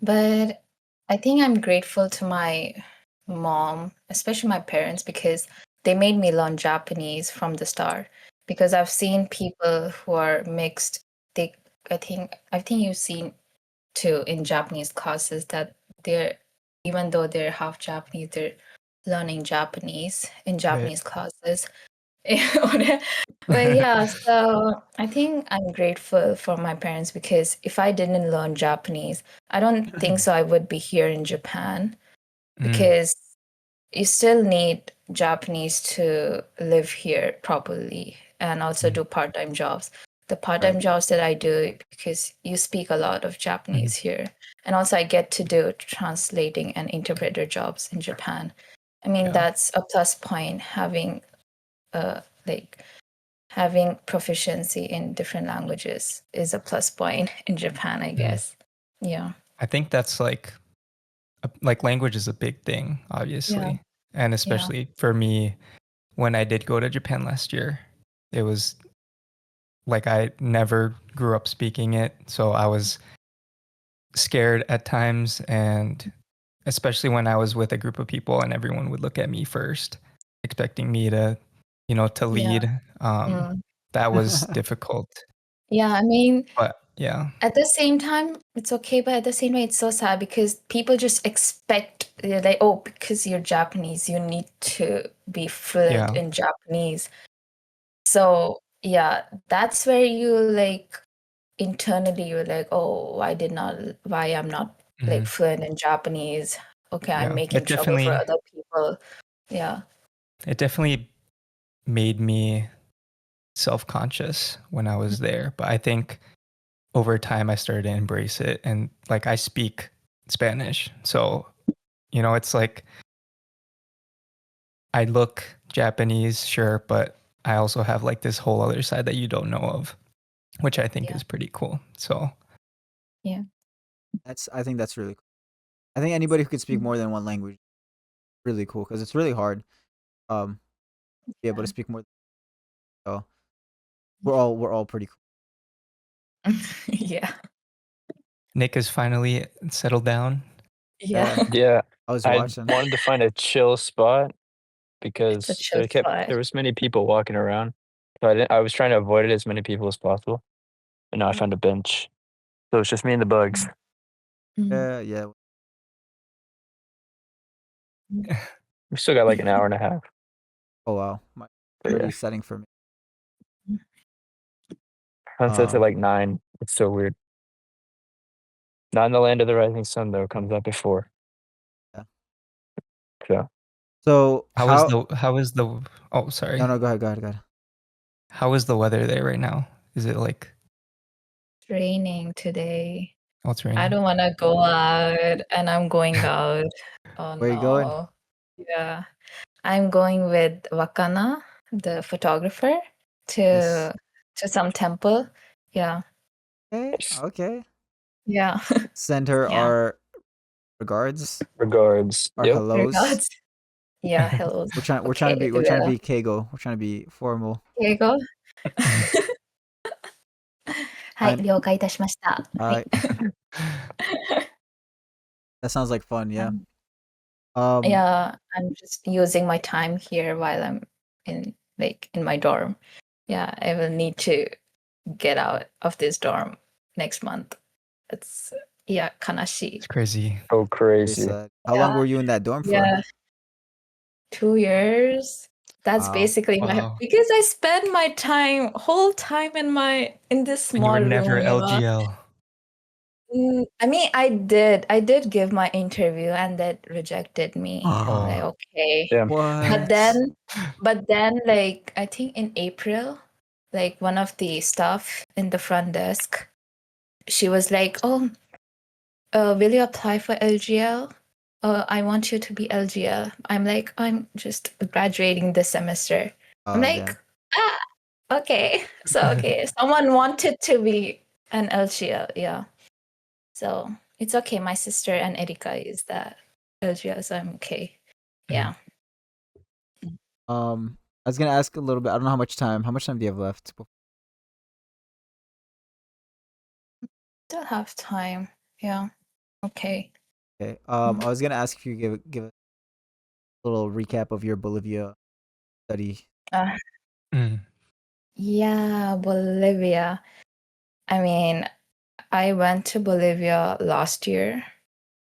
But I think I'm grateful to my mom, especially my parents, because they made me learn Japanese from the start. Because I've seen people who are mixed. They, I think you've seen too in Japanese classes that they're, even though they're half Japanese, they're learning Japanese in Japanese classes. But yeah, so I think I'm grateful for my parents, because if I didn't learn Japanese, I don't think so I would be here in Japan, because you still need Japanese to live here properly and also do part-time jobs. The part-time jobs that I do, because you speak a lot of Japanese here, and also I get to do translating and interpreter jobs in Japan. I mean, that's a plus point, having like having proficiency in different languages is a plus point in Japan, I guess. Yeah. I think that's like language is a big thing, obviously. And especially for me, when I did go to Japan last year, it was like I never grew up speaking it. So I was scared at times, and especially when I was with a group of people and everyone would look at me first, expecting me to, to lead. That was difficult. Yeah, I mean, But yeah. at the same time, it's okay, but at the same way, it's so sad because people just expect, they're like, oh, because you're Japanese, you need to be fluent in Japanese. So yeah, that's where you like internally you're like, oh, why I'm not like fluent in Japanese? okay, Yeah, I'm making it trouble for definitely other people. Yeah. it definitely made me self-conscious when I was there, but I think over time I started to embrace it, and like I speak Spanish, so it's like I look Japanese, sure, but I also have like this whole other side that you don't know of, which I think Yeah. is pretty cool. So I think that's really cool. I think anybody who could speak more than one language really cool because it's really hard to be able to speak more. So we're all pretty cool. Yeah. Nick is finally settled down. Yeah. Yeah, I was I watching. wanted to find a chill spot It's a because chill spot. there was many people walking around, so I was trying to avoid it as many people as possible. And now I found a bench, so it's just me and the bugs. Mm. Yeah. We still got like an hour and a half. Oh wow, my But already yeah, setting for me. sunsets at Um, like 9. It's so weird. Not in the land of the rising sun though. Comes out before. yeah. So So How is how? the oh, sorry. No, go ahead. How is the weather there right now? Is it like It's raining today. it's I raining? don't want to go out, and I'm going out. Oh Where you going? no. Yeah. I'm going with Wakana, the photographer, Yes. to some temple. Yeah. Okay. Yeah. Send her Yeah. our regards, regards. our Yep. hellos. Regards. Yeah, hello. We're trying to Okay, be we're trying to be Keigo. We're trying to be formal. 敬語はい、And 了解いたしました。はい。that sounds like fun. Yeah. Um, Um. yeah, I'm just using my time here while I'm in my dorm. Yeah, I will need to get out of this dorm next month. It's yeah, 悲しい。It's crazy. Oh, Very crazy. sad. How long were you in that dorm for? Yeah, 2 years. That's Wow. basically Wow. because I spend my whole time in this And you small were never room, LGL. I mean, I did give my interview and that rejected me. I'm like, Oh. okay. Damn. But then, like, I think in April, like one of the staff in the front desk, she was like, "Oh, will you apply for LGL? I want you to be LGL." I'm like, I'm just graduating this semester. I'm Oh like, damn. ah, okay. So okay, someone wanted to be an LGL, yeah. So it's okay. My sister and Erika is that LGL, so I'm okay. Yeah. I was gonna ask a little bit. I don't know how much time. How much time do you have left? Still have time. Yeah. Okay. Okay. I was gonna ask if you give a little recap of your Bolivia study. Uh, Mm. yeah, Bolivia. I mean, I went to Bolivia last year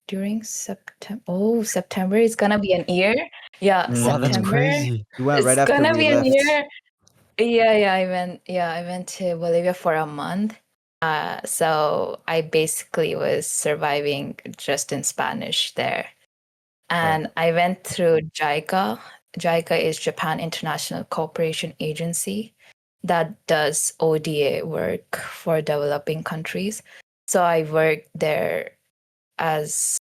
during September. Oh, September is gonna be an year. Yeah, Wow, that's Mm. September. crazy. You went right It's after gonna we be a left. year. Yeah, I went to Bolivia for a month. So I basically was surviving just in Spanish there. And I went through JICA. JICA is Japan International Cooperation Agency that does ODA work for developing countries. So I worked there as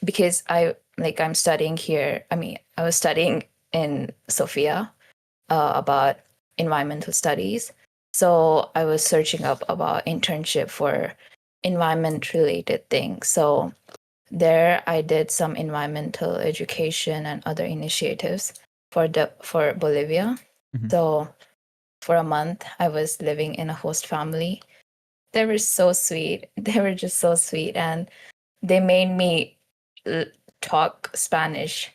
because I'm studying here. I mean, I was studying in Sofia about environmental studies. So I was searching up about internship for environment related things. So there I did some environmental education and other initiatives for Bolivia. Mhm. So for a month I was living in a host family. They were so sweet. They were just so sweet and they made me talk Spanish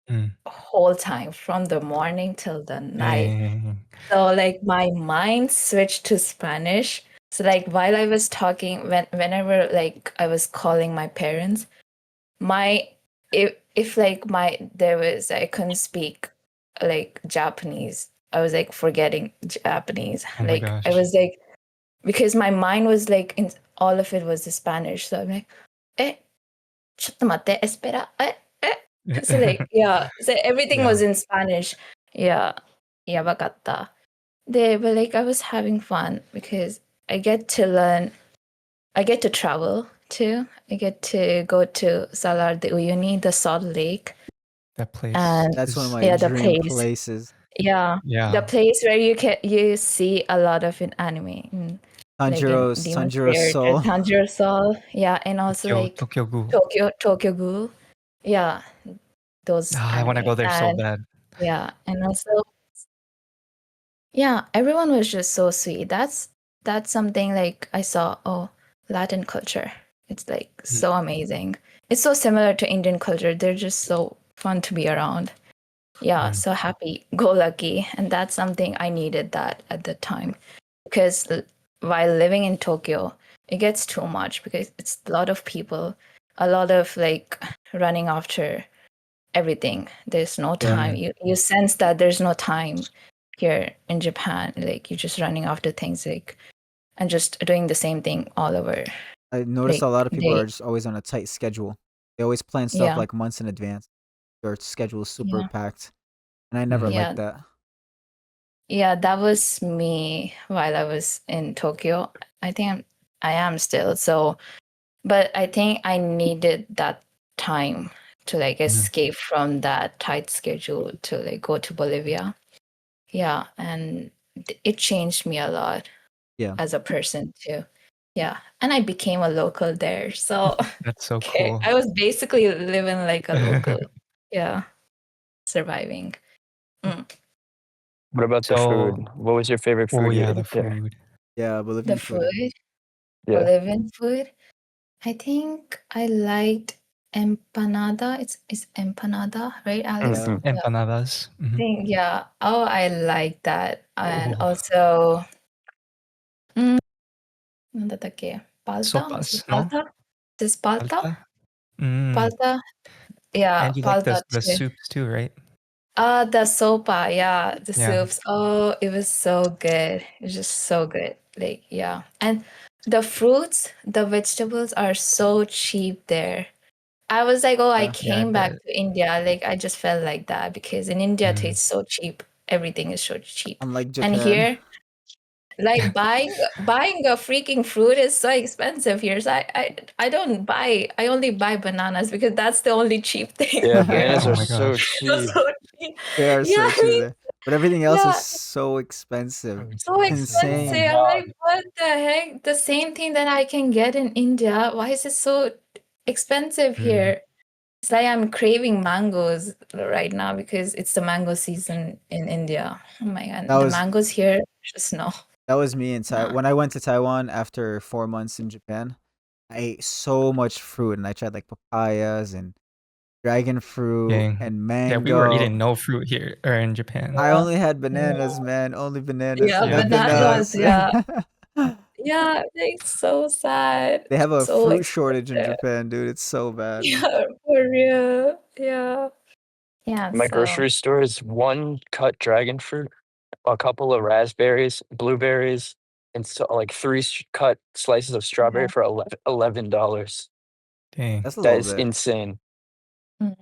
Mm. whole time from the morning till the night. Dang. So like my mind switched to Spanish. So like while I was talking, whenever like I was calling my parents, my if like my there was I couldn't speak like Japanese. I was like forgetting Japanese. Oh my Like I gosh. was like because my mind was like in all of it was the Spanish. So I'm like, eh, ちょっと待って、espera. So like, yeah. So everything was in Spanish. Yeah. やばかった。But like I was having fun because I get to learn, I get to travel too. I get to go to Salar de Uyuni, the salt lake. That place. And That's one of my yeah, the dream place. places. Yeah. Yeah. The place where you see a lot of in anime. Like in Tanjiro's Demon Slayer, Soul. Tanjiro Soul. Yeah, and also like Tokyo-gu. Tokyo-gu. Yeah. Those I want to anime. go there so And bad. yeah, and also yeah, everyone was just so sweet. That's something like I saw, oh, Latin culture. It's like so amazing. It's so similar to Indian culture. They're just so fun to be around. Yeah, so happy, go lucky. And that's something I needed that at the time. Because while living in Tokyo, it gets too much because it's a lot of people, a lot of like running after everything. There's no time. You sense that there's no time here in Japan. Like you're just running after things like and just doing the same thing all over. I noticed Like a lot of people they are just always on a tight schedule. They always plan stuff yeah. like months in advance. Their schedule is super Yeah. packed. And I never Yeah. liked that. Yeah, that was me while I was in Tokyo. I think I am still. So, but I think I needed that time to like escape from that tight schedule to like go to Bolivia. Yeah, and it changed me a lot Yeah. as a person too. Yeah, and I became a local there. So, That's so okay, cool. I was basically living like a local. Yeah, surviving. What about the So- food? What was your favorite food you yeah, ate the there? food. Yeah, The Bolivian food. food, Yeah. Bolivian food. I think I liked empanada. It's empanada, right, Alex? Yeah. Mhm. Empanadas. I think, yeah. Oh, I like that. And Oh. also, なんだったっけ? Palta? Was it Sopas, no? palta? Is this palta? Palta? Mm. Palta? Yeah, And you like palta the too. soups too, right? The sopa, yeah, the Yeah. soups. Oh, it was so good. It was just so good. Like, yeah. And the fruits, the vegetables are so cheap there. I was like, oh, I Yeah. came back to India. Like, I just felt like that because in India, it Mm. tastes so cheap. Everything is so cheap. Unlike And Japan. here, like buying a freaking fruit is so expensive here. So I don't buy. I only buy bananas because that's the only cheap thing. Yeah, here. bananas Oh are my so gosh. They're cheap. so cheap. They are Yeah, so I cheap mean, there. But everything else is yeah, so expensive. so Insane. expensive. I'm like, what the heck? The same thing that I can get in India. Why is it so expensive here? It's like I'm craving mangoes right now because it's the mango season in India. Oh my god, That the was mangoes here, just no. that was me in Taiwan. Nah. When I went to Taiwan after 4 months in Japan, I ate so much fruit and I tried like papayas and dragon fruit Dang. and Yeah, we were mango. eating no fruit here or in Japan. I only had bananas, man. Only bananas. Yeah, Yeah. Nothing bananas. else. Yeah, yeah, it's so sad. They have a So fruit shortage in expensive. Japan, dude. It's so bad. Yeah, for real. Yeah. Yeah. My So grocery store is one cut dragon fruit, a couple of raspberries, blueberries, and so like three cut slices of strawberry for $11. Dang. That's a That little is bit. insane. mm.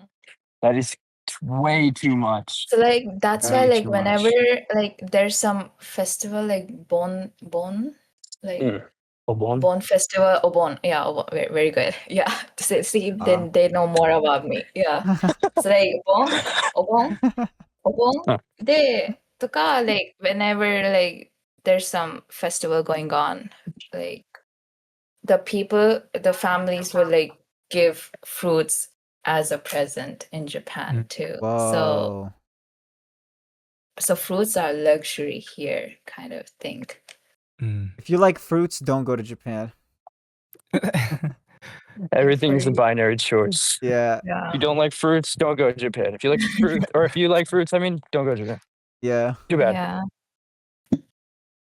That is way too much. So like that's why Way like too whenever much. like there's some festival like Bon like Obon? Bon festival Obon, yeah, Obon. Very, very good. Yeah, see, Wow. then they know more about me. Yeah, so like Obon Huh. でとか like whenever like there's some festival going on, like the families will like give fruits as a present in Japan too. Whoa. So fruits are luxury here, kind of thing. If you like fruits, don't go to Japan. Everything's a you. binary choice. Yeah. If Yeah. you don't like fruits, don't go to Japan. If you like fruit, or if you like fruits, I mean, don't go to Japan. Yeah. Too bad. Yeah.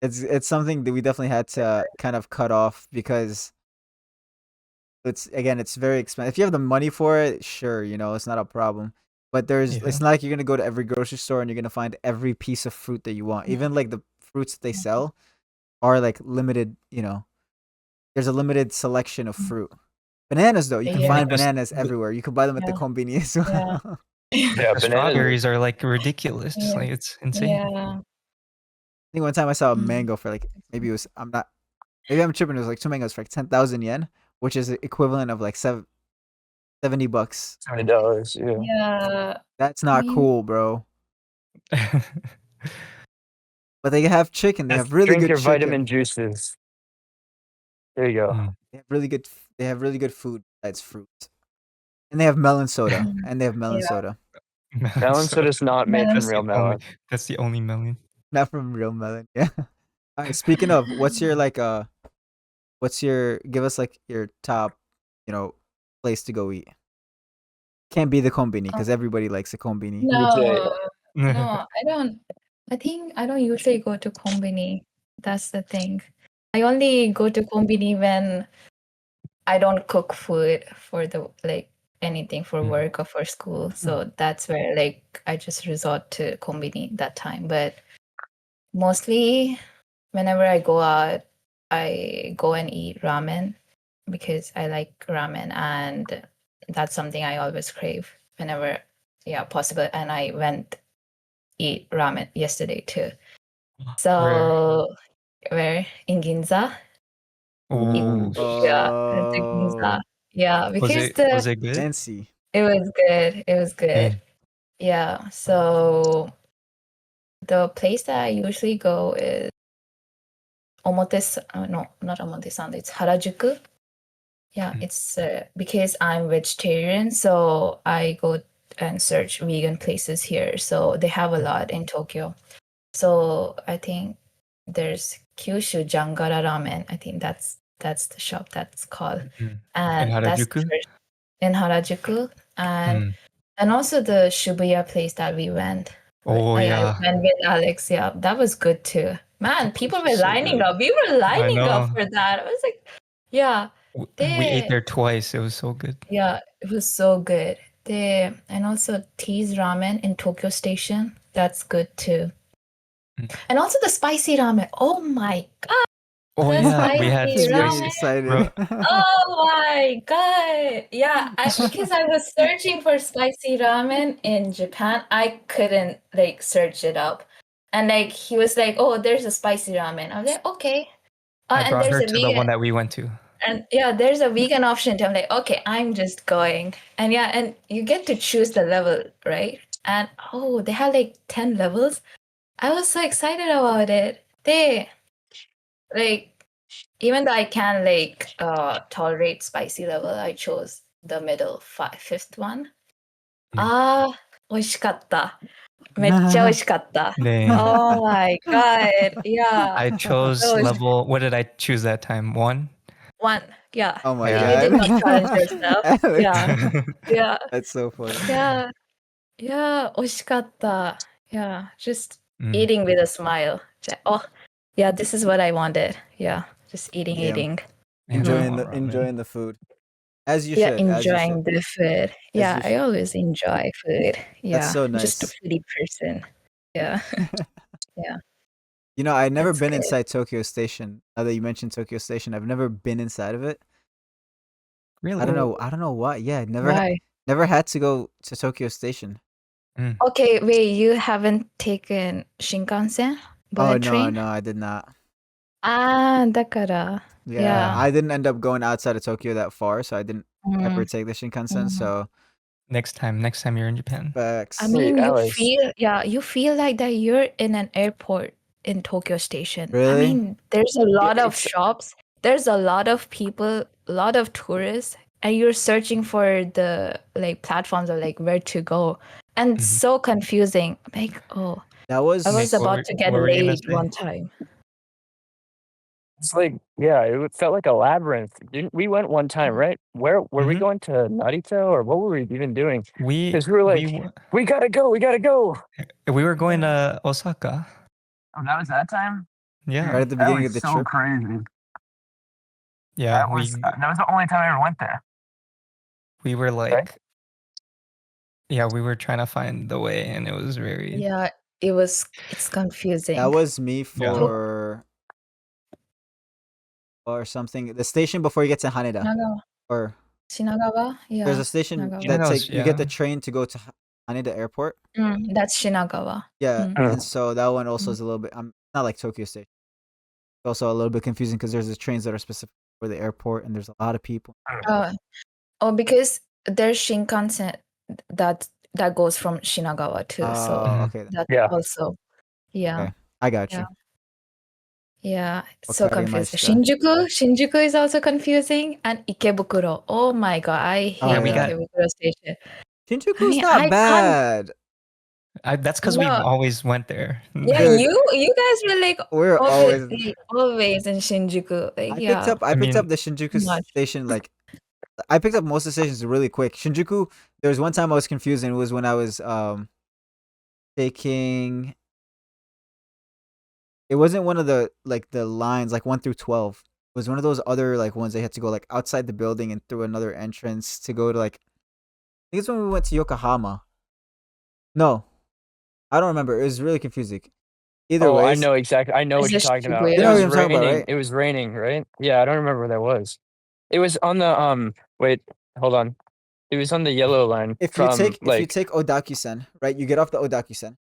It's something that we definitely had to kind of cut off because it's very expensive. If you have the money for it, sure, it's not a problem. But it's not like you're gonna go to every grocery store and you're gonna find every piece of fruit that you want. Even like the fruits that they sell are like limited, there's a limited selection of fruit. Bananas though, you can Yeah. find Just bananas the- everywhere. You can buy them at the Yeah. konbini as well. Yeah. Yeah, the bananas. strawberries are like ridiculous. Yeah. Like it's insane. Yeah. I think one time I saw a Mm. mango for like maybe I'm tripping. It was like 2 mangoes for like 10,000 yen, which is equivalent of like $70. $20. Yeah. Yeah. That's I not mean, cool, bro. But they have chicken. They Just have really drink good your chicken. vitamin juices. There you go. Mm. They have really good. They have really good food besides fruit, and they have melon soda. And they have melon Yeah. soda, Melon So soda's not made Melon from real melon. that's the only melon. not from real melon. Yeah. All right. Speaking of, what's your like give us like your top, place to go eat. Can't be the kombini because everybody likes a kombini. No, no, I don't. I think I don't usually go to kombini. That's the thing. I only go to kombini when I don't cook food for the like anything for Mm. work or for school. So that's where like I just resort to kombini that time. But mostly whenever I go out, I go and eat ramen because I like ramen and that's something I always crave whenever possible. And I went eat ramen yesterday too. So where in Ginza? Oh, Yeah, went to Ginza. Oh, Yeah, because was it good? fancy. it was good. It was good. Yeah. So the place that I usually go is no, not Omotesan, it's Harajuku. Yeah, it's because I'm vegetarian, so I go and search vegan places here. So they have a lot in Tokyo. So I think there's Kyushu Jangara Ramen. I think that's the shop that's called, In and that's Harajuku? in Harajuku, and also the Shibuya place that we went. Oh, I yeah. went with Alex. Yeah, that was good too. Man, people were So lining good. up. We were lining up know. for that. I was like, yeah, We ate there twice. It was so good. yeah, it was so good. And also Tea's ramen in Tokyo Station. That's good too. And also the spicy ramen. Oh my god. Oh, The yeah. We had spicy He's getting ramen. excited. Oh my god. Yeah, because I was searching for spicy ramen in Japan, I couldn't like search it up. And like he was like, "Oh, there's a spicy ramen." I was like, "Okay." I And brought there's her a to the vegan one that we went to. and yeah, there's a vegan option too. I'm like, "Okay, I'm just going." And yeah, and you get to choose the level, right? And oh, they had like 10 levels. I was so excited about it. They like even though I can like tolerate spicy level, I chose the fifth one. Ah, 美味しかった。めっちゃ美味しかった。Dang. Oh my god. Yeah. I chose That was level. What did I choose that time? 1? one. Yeah. Oh my You did not god. challenge yourself. Alex. Yeah. Yeah. That's so funny. Yeah. Yeah. 美味しかった. Yeah. Just Mm. eating with a smile. Oh, yeah, this is what I wanted. Yeah. Just eating, Yeah. eating. Enjoying the food. As you Yeah, should. As you enjoying should. the food. As Yeah, you I should. always enjoy food. Yeah, That's so just a nice. foodie person. Yeah, yeah, I've never that's been good. inside Tokyo Station. Now that you mentioned Tokyo Station, I've never been inside of it. Really? I don't know why. Yeah, Why? never had to go to Tokyo Station. Okay, wait, you haven't taken Shinkansen? Oh Bullet no, train? no, I did not. Ah, だから。 Yeah, Yeah. I didn't end up going outside of Tokyo that far, so I didn't ever Mm, take the Shinkansen. So Next time you're in Japan. facts. I Wait, mean, Alex. you feel like that you're in an airport in Tokyo Station. I Really? mean, there's a lot of it's- shops, there's a lot of people, a lot of tourists, and you're searching for the like platforms of like where to go. And it's so confusing. Like, oh, That was I was Nick, about to get what were you gonna late say? one time. It's like, yeah, it felt like a labyrinth. We went one time, right? Where were we Mhm. going to Narita or what were we even doing? We Because we were like, we gotta go. we were going to Osaka. Oh, that was that time? Yeah. right at the beginning of the trip. Crazy. Yeah, that was the only time I ever went there. we were like Right? yeah, we were trying to find the way and it was very Yeah, it's confusing. That was me Yeah. for or something. The station before you get to Haneda. No, no. Or Shinagawa? Yeah. There's a station Shinagawa. that Shinagawa's- you get the yeah. train to go to Haneda Airport. That's Shinagawa. Yeah, Mm. and so that one also Mm. is a little bit. Not like Tokyo Station. It's also a little bit confusing because there's the trains that are specific for the airport, and there's a lot of people. Because there's Shinkansen that goes from Shinagawa too. So Okay. that's Yeah. also Okay. I got you. Yeah, so confusing. Wakarimashita. Shinjuku is also confusing, and Ikebukuro. Oh my god, I hate Yeah, we got- Ikebukuro Station. Shinjuku's I not can't- bad. That's because we No. always went there. Yeah, Dude, you guys were like We're always. always in Shinjuku. Like, I yeah. picked up the Shinjuku much. station like. I picked up most of the stations really quick. Shinjuku. There was one time I was confused, and it was when I was taking. It wasn't one of the lines like 1 through 12. It was one of those other like ones they had to go like outside the building and through another entrance to go to like. I think it's when we went to Yokohama. No, I don't remember. It was really confusing. Either way, I know exactly. I know what you're Is it talking about. Shibuya? It You know was what I'm talking raining. about, right? It was raining, right? Yeah, I don't remember where that was. It was on the Wait, hold on. It was on the yellow line. If from you take Odakusen, right, you get off the Odakusen,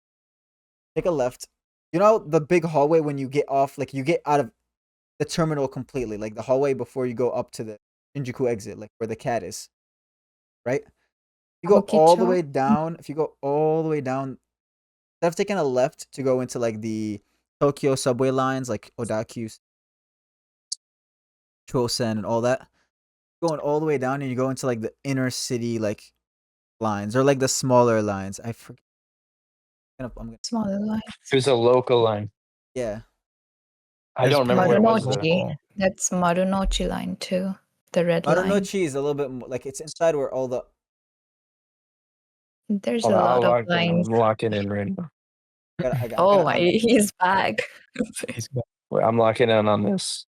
take a left. You know the big hallway when you get off, like you get out of the terminal completely, like the hallway before you go up to the Shinjuku exit, like where the cat is, right? You go all the Kabukicho? way down. If you go all the way down, instead of taking a left to go into like the Tokyo subway lines, like Odakyus, Chosen, and all that, going all the way down, and you go into like the inner city like lines or like the smaller lines. I forget. I'm gonna, Smaller line. It was a local line. yeah. I don't remember where it was. though. Marunouchi. That's Marunouchi line too. The red line. Marunouchi is a little bit more, like it's inside where all the. There's Hold a on, lot of I'm lines. locking in right now. Oh my, he's back. Wait, I'm locking in on this.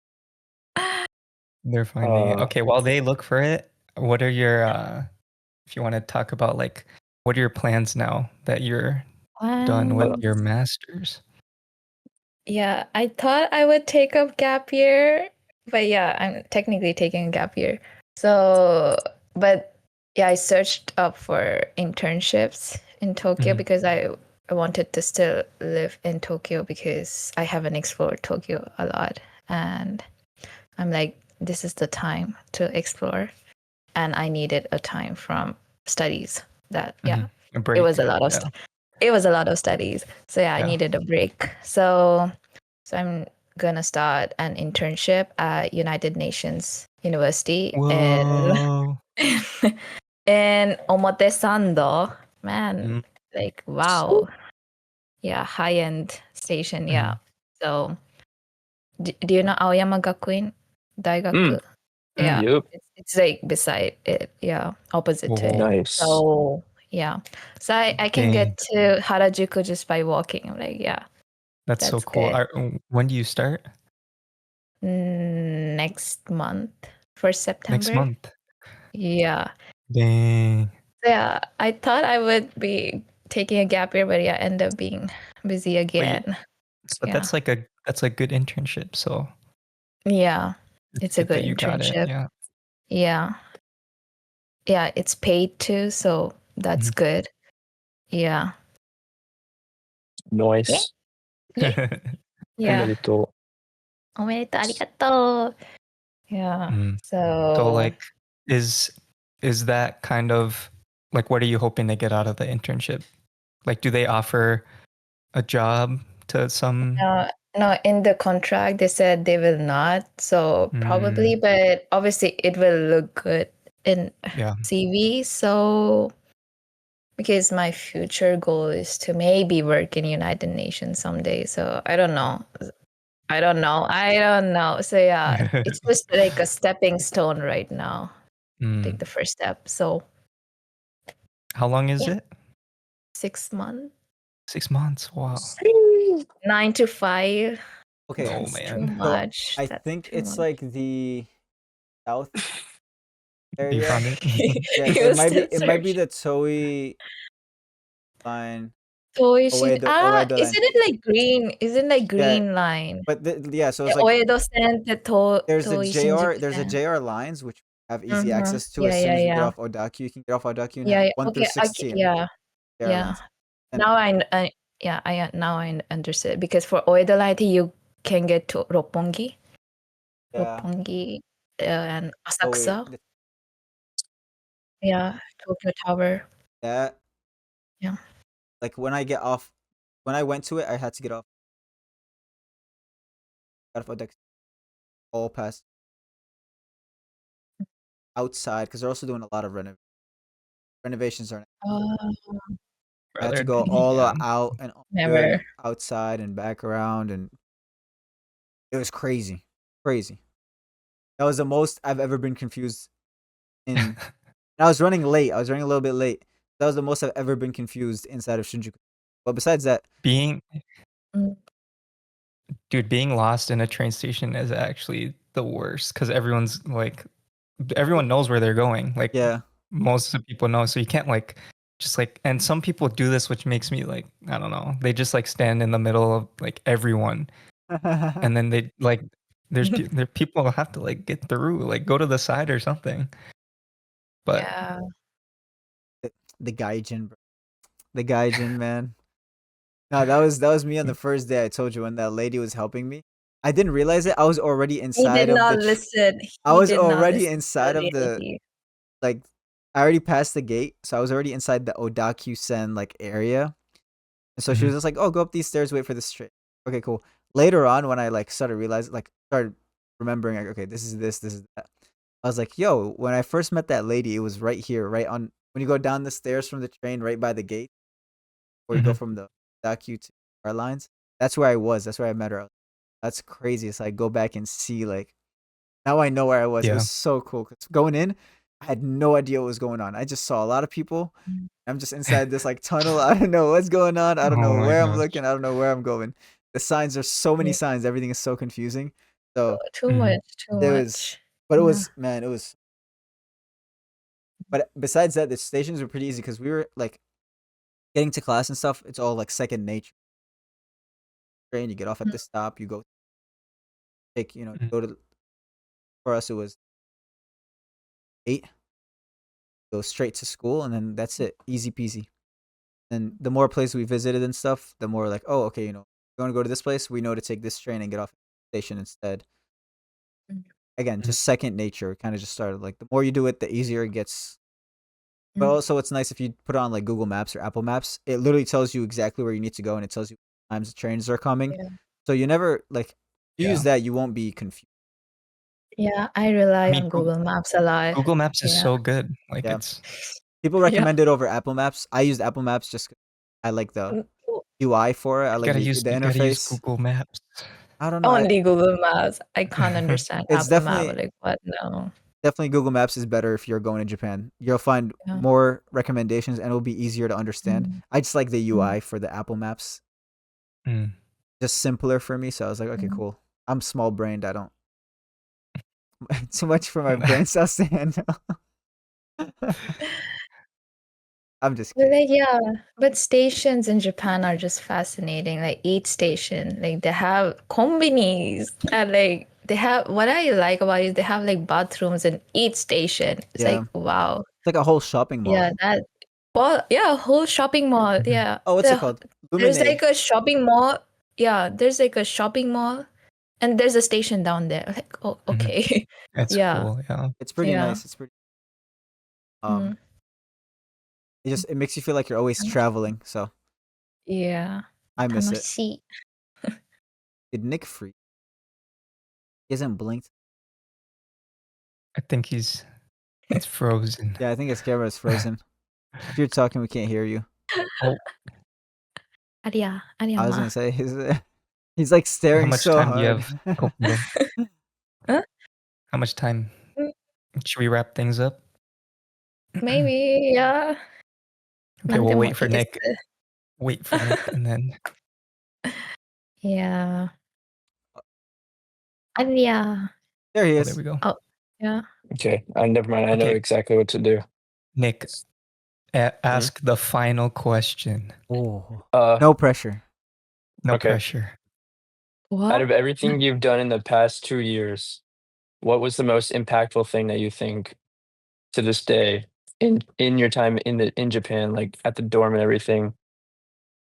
They're finding it. Okay, while they look for it, what are your if you want to talk about like what are your plans now that you're done with your masters? Yeah, I thought I would take a gap year, but yeah, I'm technically taking a gap year. So, but yeah, I searched up for internships in Tokyo because I wanted to still live in Tokyo because I haven't explored Tokyo a lot. And I'm like, this is the time to explore. And I needed a time from studies that, A break. it was a lot of stuff. It was a lot of studies. So yeah, I needed a break. So I'm gonna start an internship at United Nations University in Omotesando. Man, like wow. Yeah, high-end station. Yeah. So do you know Aoyama Gakuin Daigaku? Yeah. Yep. It's like beside it. Yeah, opposite to it. Nice. So yeah. So I can get to Harajuku just by walking. I'm like, yeah. That's so cool. When do you start? Next month, for September. Next month. Yeah. Dang. Yeah, I thought I would be taking a gap year, but yeah, end up being busy again. But that's like a good internship. So yeah, it's a good that you internship. Got it. Yeah, it's paid too, so that's good. Yeah. Nice. Yeah. Omedetou. Omedetou, arigatou. Yeah. So like is that kind of like what are you hoping to get out of the internship? Like do they offer a job to some? No, in the contract they said they will not. So probably, but obviously it will look good in CV. So because my future goal is to maybe work in United Nations someday. So I don't know. So yeah, it's just like a stepping stone right now. Take the first step. So how long is it? 6 months. 6 months. Wow. 9 to 5. Okay. Oh That's man. too much. I think it's like the south area. You found it? Yeah, it might be the Toei line. Isn't line. it like green? Isn't like green line? But so it's like Oedo Sen, there's a JR lines which have easy access to Yeah, as soon yeah, as we get yeah. off Odaku. You can get off Odaku and Yeah, have yeah. 1 through Okay, 16 yeah, airlines. And Now yeah, now I understood because for Oeda Line you can get to Roppongi, yeah. and Oh wait, Asakusa. Yeah, Tokyo Tower. that Yeah. like when I went to it, I had to get off Odaku all past outside because they're also doing a lot of renovations. Are I had to Brother, go all yeah. out and Never. outside and back around, and it was crazy. That was the most I've ever been confused in. And I was running late. I was running a little bit late. That was the most I've ever been confused inside of Shinjuku. But besides that, being Mm. being lost in a train station is actually the worst because everyone knows where they're going. Like yeah. most of the people know, so you can't like just like. And some people do this, which makes me like I don't know. They just like stand in the middle of like everyone, and then they like there people have to like get through, like go to the side or something. But Yeah. the gaijin, bro. The gaijin, man. No, that was me on the first day. I told you when that lady was helping me. I didn't realize it. I was already He inside did of not the. listen. I He was did not already listen to inside of the the lady. like. I already passed the gate, so I was already inside the Odaku-sen like area. And so she was Mhm. just like, "Oh, go up these stairs, wait for this train." Okay, cool. Later on, when I like started realizing, like, started remembering, like, okay, this is that. I was like, "Yo!" When I first met that lady, it was right here, right on when you go down the stairs from the train, right by the gate, where you go Mhm. from the Odaku to our lines. That's where I was. That's where I met her. That's crazy. So I go back and see like now I know where I was. It Yeah. was so cool. 'Cause going in, I had no idea what was going on. I just saw a lot of people. I'm just inside this like tunnel. I don't know what's going on. I don't Oh know my where I'm gosh. looking. I don't know where I'm going. The signs are so many Yeah. signs. Everything is so confusing. So Too Mhm. too there was, much. but it Yeah. was man, it was. But besides that, the stations were pretty easy because we were like getting to class and stuff. It's all like second nature. Train, you get off at Mm. this stop. You go take, Mhm. go to. For us, it was 8. Go straight to school, and then that's it. Easy peasy. And the more places we visited and stuff, the more like, oh, okay, you want to go to this place, we know to take this train and get off at the station instead. Mm. Again, Mhm. just second nature. Kind of just started. Like the more you do it, the easier it gets. But Mm. also, it's nice if you put on like Google Maps or Apple Maps. It literally tells you exactly where you need to go, and it tells you what times the trains are coming. Yeah. So you never like if you use Yeah. that, you won't be confused. Yeah, I I rely mean, on Google Maps a lot. Google Maps is Yeah. so good. Like Yeah, it's people Yeah. recommend it over Apple Maps. I used Apple Maps just 'cause I like the Oh, UI for it. I like the you gotta use interface. Google Maps. I don't know. only Google Maps. I can't understand It's Apple Map. definitely Like what? No. definitely Google Maps is better if you're going to Japan. You'll find Yeah. more recommendations and it'll be easier to understand. Mm. I just like the Mm. UI for the Apple Maps. Mm. Just simpler for me. So I was like, okay, Mm. cool. I'm small brained. I don't too much for my brain cells to handle. I'm just But kidding. like yeah, but stations in Japan are just fascinating. Like each station, like they have kombinis and like they have what I like about it is they have like bathrooms in each station. It's Yeah. like wow. It's like a whole shopping mall. Yeah, that well yeah, whole shopping mall. Mhm. Yeah. Oh, what's it called? There's Lumine. like a shopping mall. Yeah, there's like a shopping mall and there's a station down there. Like, oh Mhm. okay. That's Yeah. cool. Yeah. It's pretty Yeah. nice. It's pretty Mm. it makes you feel like you're always traveling. So Yeah. I miss it. 楽しい. Did Nick freeze? He hasn't blinked. I think he's frozen. Yeah, I think his camera is frozen. If you're talking, we can't hear you. Oh, 아리야, I was 아리야마. gonna say he's like how staring much so time do you hard. have, Kokoro? Huh? How much time? Mm, Should we wrap things up? Maybe, yeah. Okay, we'll 何でもい wait for いです。Nick. Wait for Nick, and then Yeah. 아리야. There he oh, there is. we go. Oh, yeah. Okay, never mind. I know Okay, exactly what to do. Nick, ask the final question. Oh, Uh, no pressure. No Okay. pressure. Out What? of everything you've done in the past 2 years, what was the most impactful thing that you think to this day in your time in Japan, like at the dorm and everything,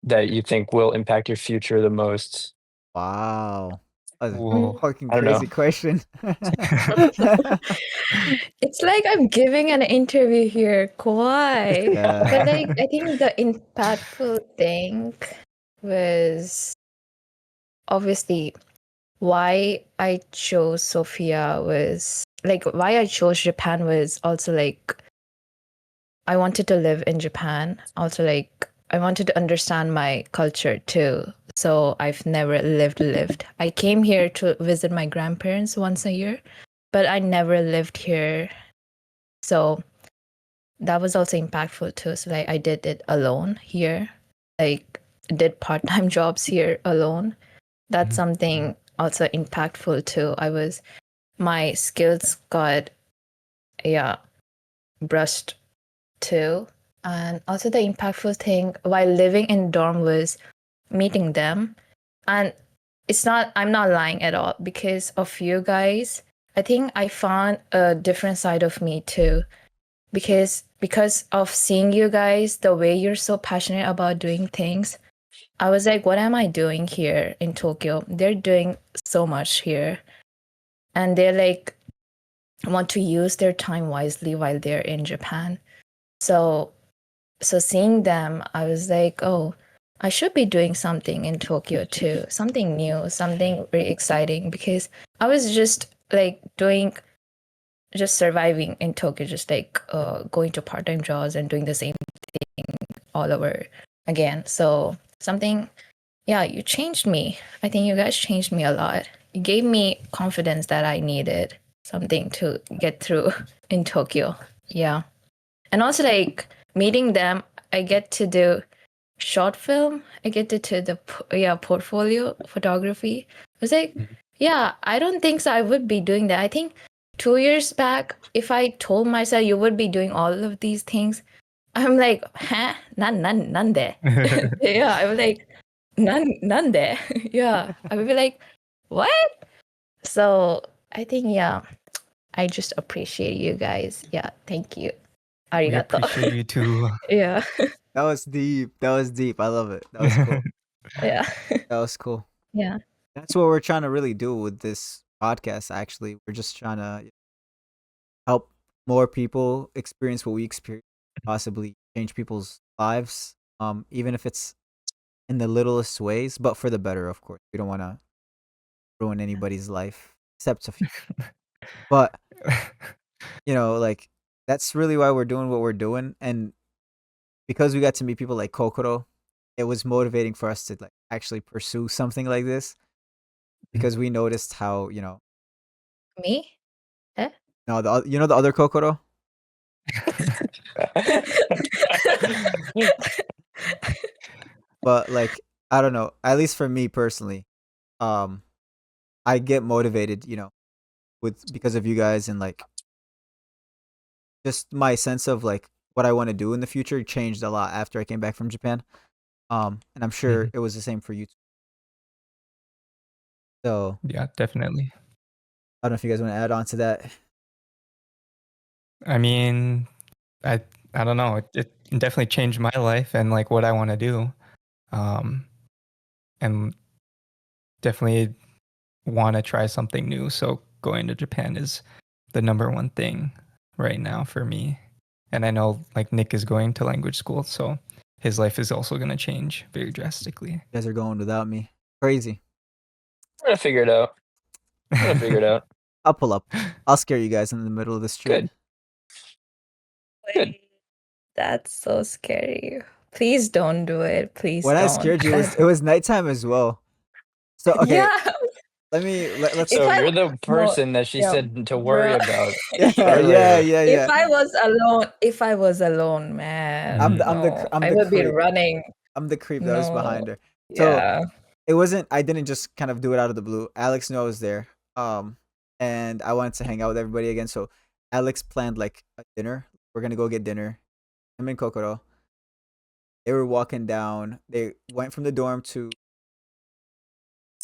that you think will impact your future the most? Wow. That's a Whoa. fucking I don't know. crazy question. It's like I'm giving an interview here. Why? Yeah. But like, I think the impactful thing was obviously why I chose Sophia was like why I chose Japan was also like I wanted to live in Japan. Also like I wanted to understand my culture too. So I've never lived. I came here to visit my grandparents once a year, but I never lived here. So that was also impactful too. So like I did it alone here. Like did part-time jobs here alone. That's Mhm. something also impactful too. My skills got yeah brushed too. And also the impactful thing while living in dorm was meeting them. And I'm not lying at all because of you guys. I think I found a different side of me too. Because of seeing you guys, the way you're so passionate about doing things, I was like, what am I doing here in Tokyo? They're doing so much here. And they're like want to use their time wisely while they're in Japan. So seeing them, I was like, oh, I should be doing something in Tokyo too, something new, something very exciting because I was just like just surviving in Tokyo, just like going to part-time jobs and doing the same thing all over again. So something, yeah, you changed me. I think you guys changed me a lot. You gave me confidence that I needed, something to get through in Tokyo. Yeah. And also like meeting them, I get to do short film. I get to do the portfolio photography. I was like, Mhm. yeah, I don't think so. I would be doing that. I think 2 years back, if I told myself you would be doing all of these things, I'm like, huh? None there. Yeah, I was like, none there. Yeah, I would be like, what? So I think yeah, I just appreciate you guys. Yeah, thank you. We Arigato. appreciate you too. Yeah, That was deep. That was deep. I love it. That was cool. yeah, That was cool. yeah. That's what we're trying to really do with this podcast, actually. We're just trying to help more people experience what we experience, possibly change people's lives, even if it's in the littlest ways, but for the better, of course. We don't want to ruin anybody's life, except a few. But, like, that's really why we're doing what we're doing. And because we got to meet people like Kokoro, it was motivating for us to like actually pursue something like this because we noticed how, Me? Eh? no, the other Kokoro? But like, I don't know, at least for me personally, um, I get motivated, with because of you guys and like just my sense of like what I want to do in the future changed a lot after I came back from Japan. And I'm sure Mhm. it was the same for you too. So Yeah, definitely. I don't know if you guys want to add on to that. I mean, I I don't know. It definitely changed my life and like what I want to do. Um, and definitely want to try something new. So going to Japan is the number one thing right now for me. And I know like Nick is going to language school, so his life is also going to change very drastically. You guys are going without me. Crazy. I'm gonna figure it out. I'm gonna figure it out. I'll pull up. I'll scare you guys in the middle of the street. Good. Good. Wait, that's so scary. Please don't do it. Please When I don't. scared you, it was nighttime as well. So okay, Yeah. let's If So I you're the no, person that she yeah, said to worry bro. about yeah, yeah, earlier. yeah, yeah. If I was alone, man, no, I'm I the would be creep. running. I'm the creep that was No. behind her. So Yeah. it wasn't. I didn't just kind of do it out of the blue. Alex knew I was there. And I wanted to hang out with everybody again. So Alex planned like a dinner. We're gonna go get dinner. Him and Kokoro. They were walking down. They went from the dorm to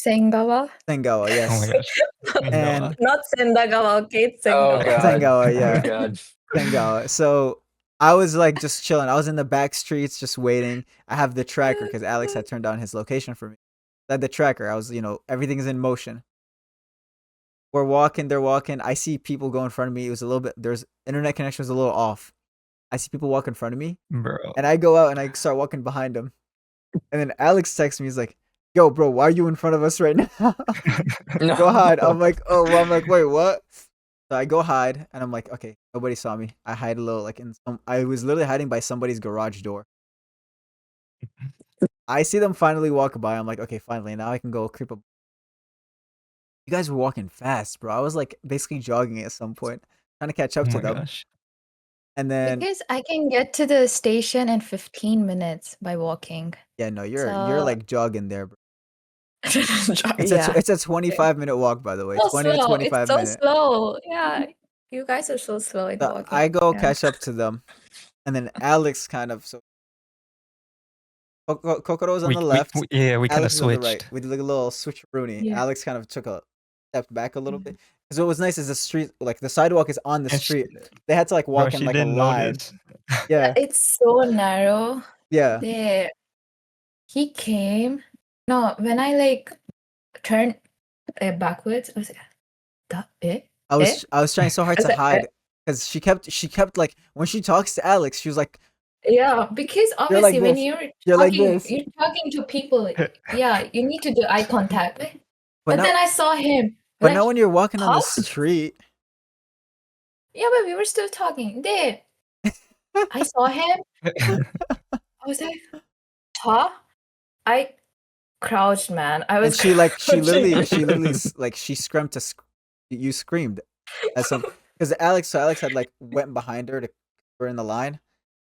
Sengawa. Sengawa, yes. Oh my gosh. And Not Sendagawa, okay? It's Oh Sengawa. god. Sengawa, yeah. Oh god. Sengawa. So I was like just chilling. I was in the back streets just waiting. I have the tracker because Alex had turned on his location for me. I had the tracker. I was, everything's in motion. We're walking, they're walking. I see people go in front of me. It was a little bit, there's internet connection was a little off. I see people walk in front of me, Bro. and I go out and I start walking behind them. And then Alex texts me. He's like, "Yo, bro, why are you in front of us right now? No. Go hide." I'm like, "Oh," well, I'm like, "Wait, what?" So I go hide, and I'm like, "Okay, nobody saw me." I hide a little, like I was literally hiding by somebody's garage door. I see them finally walk by. I'm like, "Okay, finally, now I can go creep up." You guys were walking fast, bro. I was like basically jogging at some point, trying to catch up Oh to my them. gosh. And then, Because I can get to the station in 15 minutes by walking. yeah, no, you're So like jogging there, bro. It's yeah. it's a 25-minute walk, by the way. So 20 to slow. It's 25 so minute. slow. Yeah. You guys are so slow in So walking. I go Yeah. catch up to them, and then Alex kind of Kokoro's on the left. we kind of Alex is on the right. switched. We did like a little switcheroony. Yeah. Alex kind of took a step back a little bit. Because what was nice is the street, like the sidewalk is on the And street. They had to like bro, walk in she like a didn't line. notice. Yeah, It's so narrow yeah. there. He came. No, when I like turned backwards, I was like, I was trying so hard I was to like, hide because she kept like when she talks to Alex, she was like, Yeah, because "You're like obviously when this. you're You're like talking, this." you're talking to people, yeah, you need to do eye contact. But But now, then I saw him. but Like, now when you're walking on the huh? street, Yeah, but we were still talking. There, I saw him. I was like, huh? I crouched, man. I was and she crouching. literally like she screamed you screamed at some because Alex had like went behind her to we're in the line,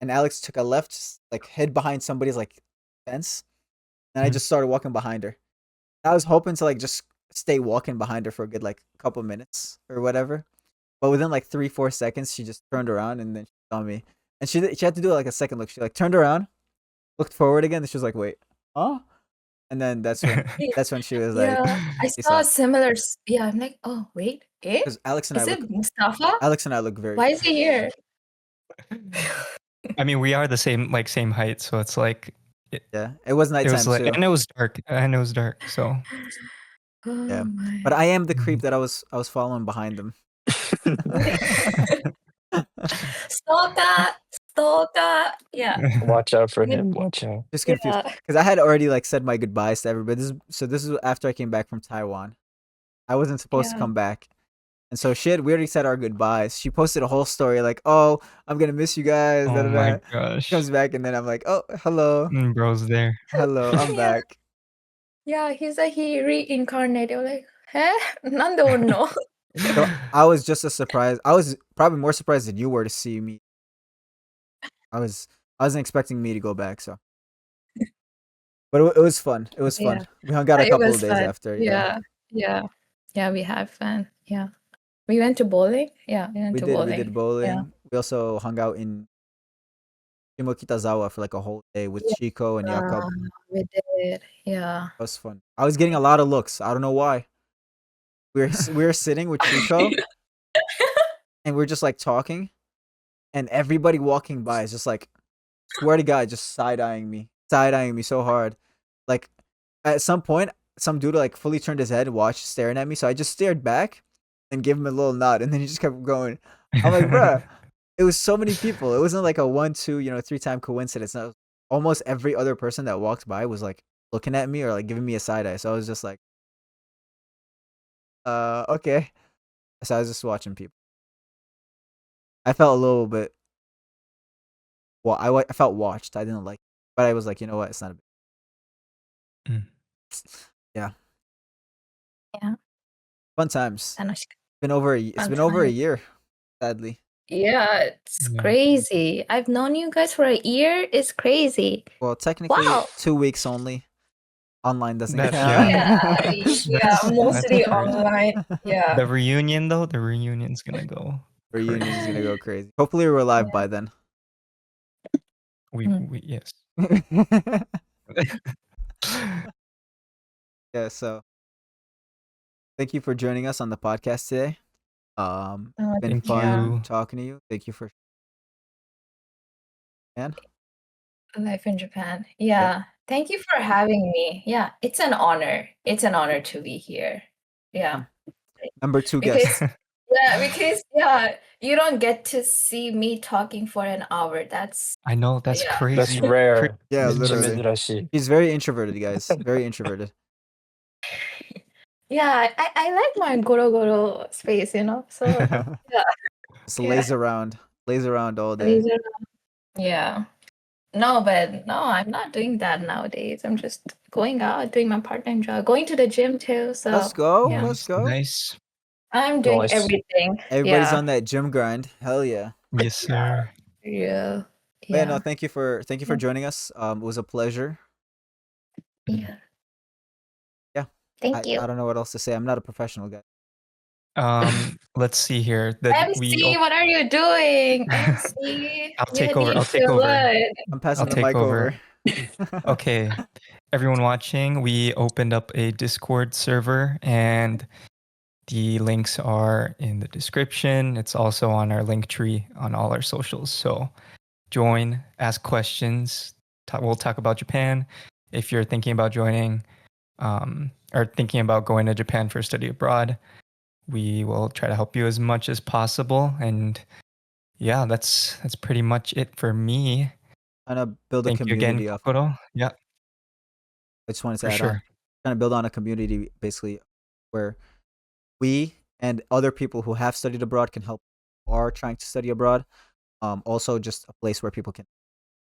and Alex took a left, like hid behind somebody's like fence, and I just started walking behind her. I was hoping to like just stay walking behind her for a good like couple minutes or whatever, but within like 3-4 seconds, she just turned around and then she saw me, and she had to do like a second look. She like turned around, looked forward again, and she was like, "Wait, huh?" And then that's when she was like, Yeah, I "Peace saw out." a similar. Yeah, I'm like, oh wait, Because is it Mustafa? Alex and I look very. Why is he here? I mean, we are the same height, so it's like Yeah, it was it was nighttime like, too. and it was dark. And it was dark. So Oh Yeah, my. but I am the creep that I was following behind them. Stalker. Yeah. Watch out for him. Watch out. Just confused Yeah. because I had already like said my goodbyes to everybody. This is after I came back from Taiwan. I wasn't supposed to Yeah. come back, and so we already said our goodbyes. She posted a whole story like, "Oh, I'm gonna miss you guys." Da, oh da, my da. gosh. Comes back and then I'm like, "Oh, hello, Bro's there. hello, I'm Yeah. back." Yeah, he's like he reincarnated. I'm like, huh? None don't know. So I was just as surprised. I was probably more surprised than you were to see me. I wasn't expecting me to go back, so. But it was fun. It was Yeah. fun. We hung out a It couple was of days fun. after. Yeah, Yeah. Yeah, we had fun. Yeah. We went to bowling. Yeah, we went we to did. bowling. We did bowling. We also hung out in Shimokitazawa for like a whole day with Yeah. Chico and Jakob. We did. Yeah. That was fun. I was getting a lot of looks. I don't know why. We were sitting with Chico and we're just like talking, and everybody walking by is just like, swear to God, just side eyeing me so hard. Like at some point, some dude like fully turned his head, watched, staring at me. So I just stared back and gave him a little nod, and then he just kept going. I'm like, bruh, it was so many people. It wasn't like a 1, 2, 3-time coincidence. No, almost every other person that walked by was like looking at me or like giving me a side eye. So I was just like, okay. So I was just watching people. I felt a little bit. Well, I felt watched. I didn't like, but I was like, you know what? It's not a big. Yeah. Yeah. Fun times. 楽しかっ It's been over a year, sadly. Yeah, it's Yeah. crazy. I've known you guys for a year. It's crazy. Well, technically, Wow. 2 weeks only. Online doesn't That- count. Yeah, yeah, That's mostly crazy. online. Yeah. The reunion though, the reunion's gonna go. Reunion is gonna crazy. go crazy. Hopefully, we're live by then. We yes. Yeah. So thank you for joining us on the podcast today. Oh, Been Thank fun you. talking to you. Thank you for and life in Japan. Yeah. Thank you for having me. Yeah, it's an honor. It's an honor to be here. Yeah. number 2 Because guest. yeah, you don't get to see me talking for an hour. That's I know that's yeah. crazy. That's rare. Yeah, It's literally.珍しい. He's very introverted, guys. Very introverted. Yeah, I like my goro goro space, you know. So yeah. Just Yeah. lays around all day. Yeah. No, but no, I'm not doing that nowadays. I'm just going out, doing my part-time job, going to the gym too. So Let's go. yeah. Let's go. Nice. I'm doing Nice. everything. Everybody's Yeah. on that gym grind. Hell yeah. Yes, sir. Yeah. But yeah, no, Yeah. thank you for joining us. It was a pleasure. Yeah. Yeah. Thank you. I don't know what else to say. I'm not a professional guy. Let's see here. MC, what are you doing? MC, I'll you take over. need I'll take to over. what? I'm passing I'll the take mic over. Okay. Everyone watching, we opened up a Discord server and the links are in the description. It's also on our link tree on all our socials. So join, ask questions. We'll talk about Japan. If you're thinking about joining or thinking about going to Japan for study abroad, we will try to help you as much as possible. And yeah, that's pretty much it for me. Trying to build a Thank you again, community off. Kokoro. Yeah, I just wanted to for add sure. on. Trying to build on a community basically where we and other people who have studied abroad can help who are trying to study abroad. Also just a place where people can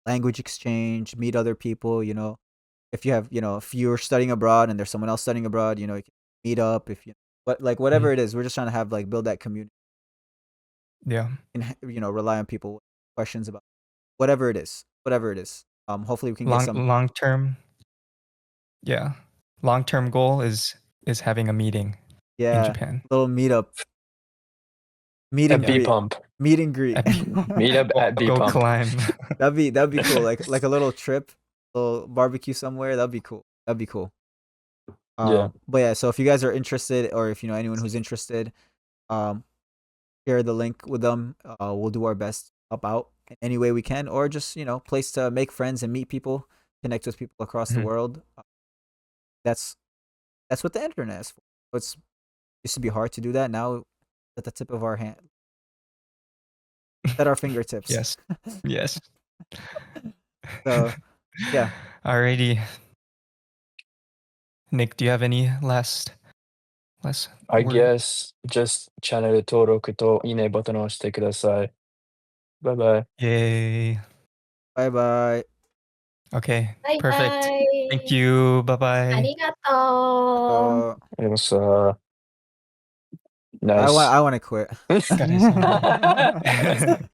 language exchange, meet other people, you know. If you have, you know, if you're studying abroad and there's someone else studying abroad, you know, you can meet up if you but like whatever it is, we're just trying to have like build that community Yeah. and you know, rely on people with questions about whatever it is. Whatever it is. Hopefully we can get some Long term. Yeah. Long term goal is having a meeting in Japan. little meetup. Meet At and B greet. pump. Meet and greet. Meet up at B Go pump. climb. That'd be cool. Like a little trip, little barbecue somewhere. That'd be cool. That'd be cool. Yeah. But yeah, so if you guys are interested, or if you know anyone who's interested, share the link with them. We'll do our best to help out in any way we can, or just you know, place to make friends and meet people, connect with people across the Mhm. world. That's what the internet is for. It's used to be hard to do that. Now, at the tip of our hand, at our fingertips. Yes. Yes. So yeah. Alrighty. Nick, do you have any last I word? guess just チャンネル登録といいねボタンを押してください。バイバイ。 Yay. Bye bye. Okay. Bye Perfect. bye. Thank you. Bye bye. ありがとう。でもさ、ナイス。I want to quit. Gotta say.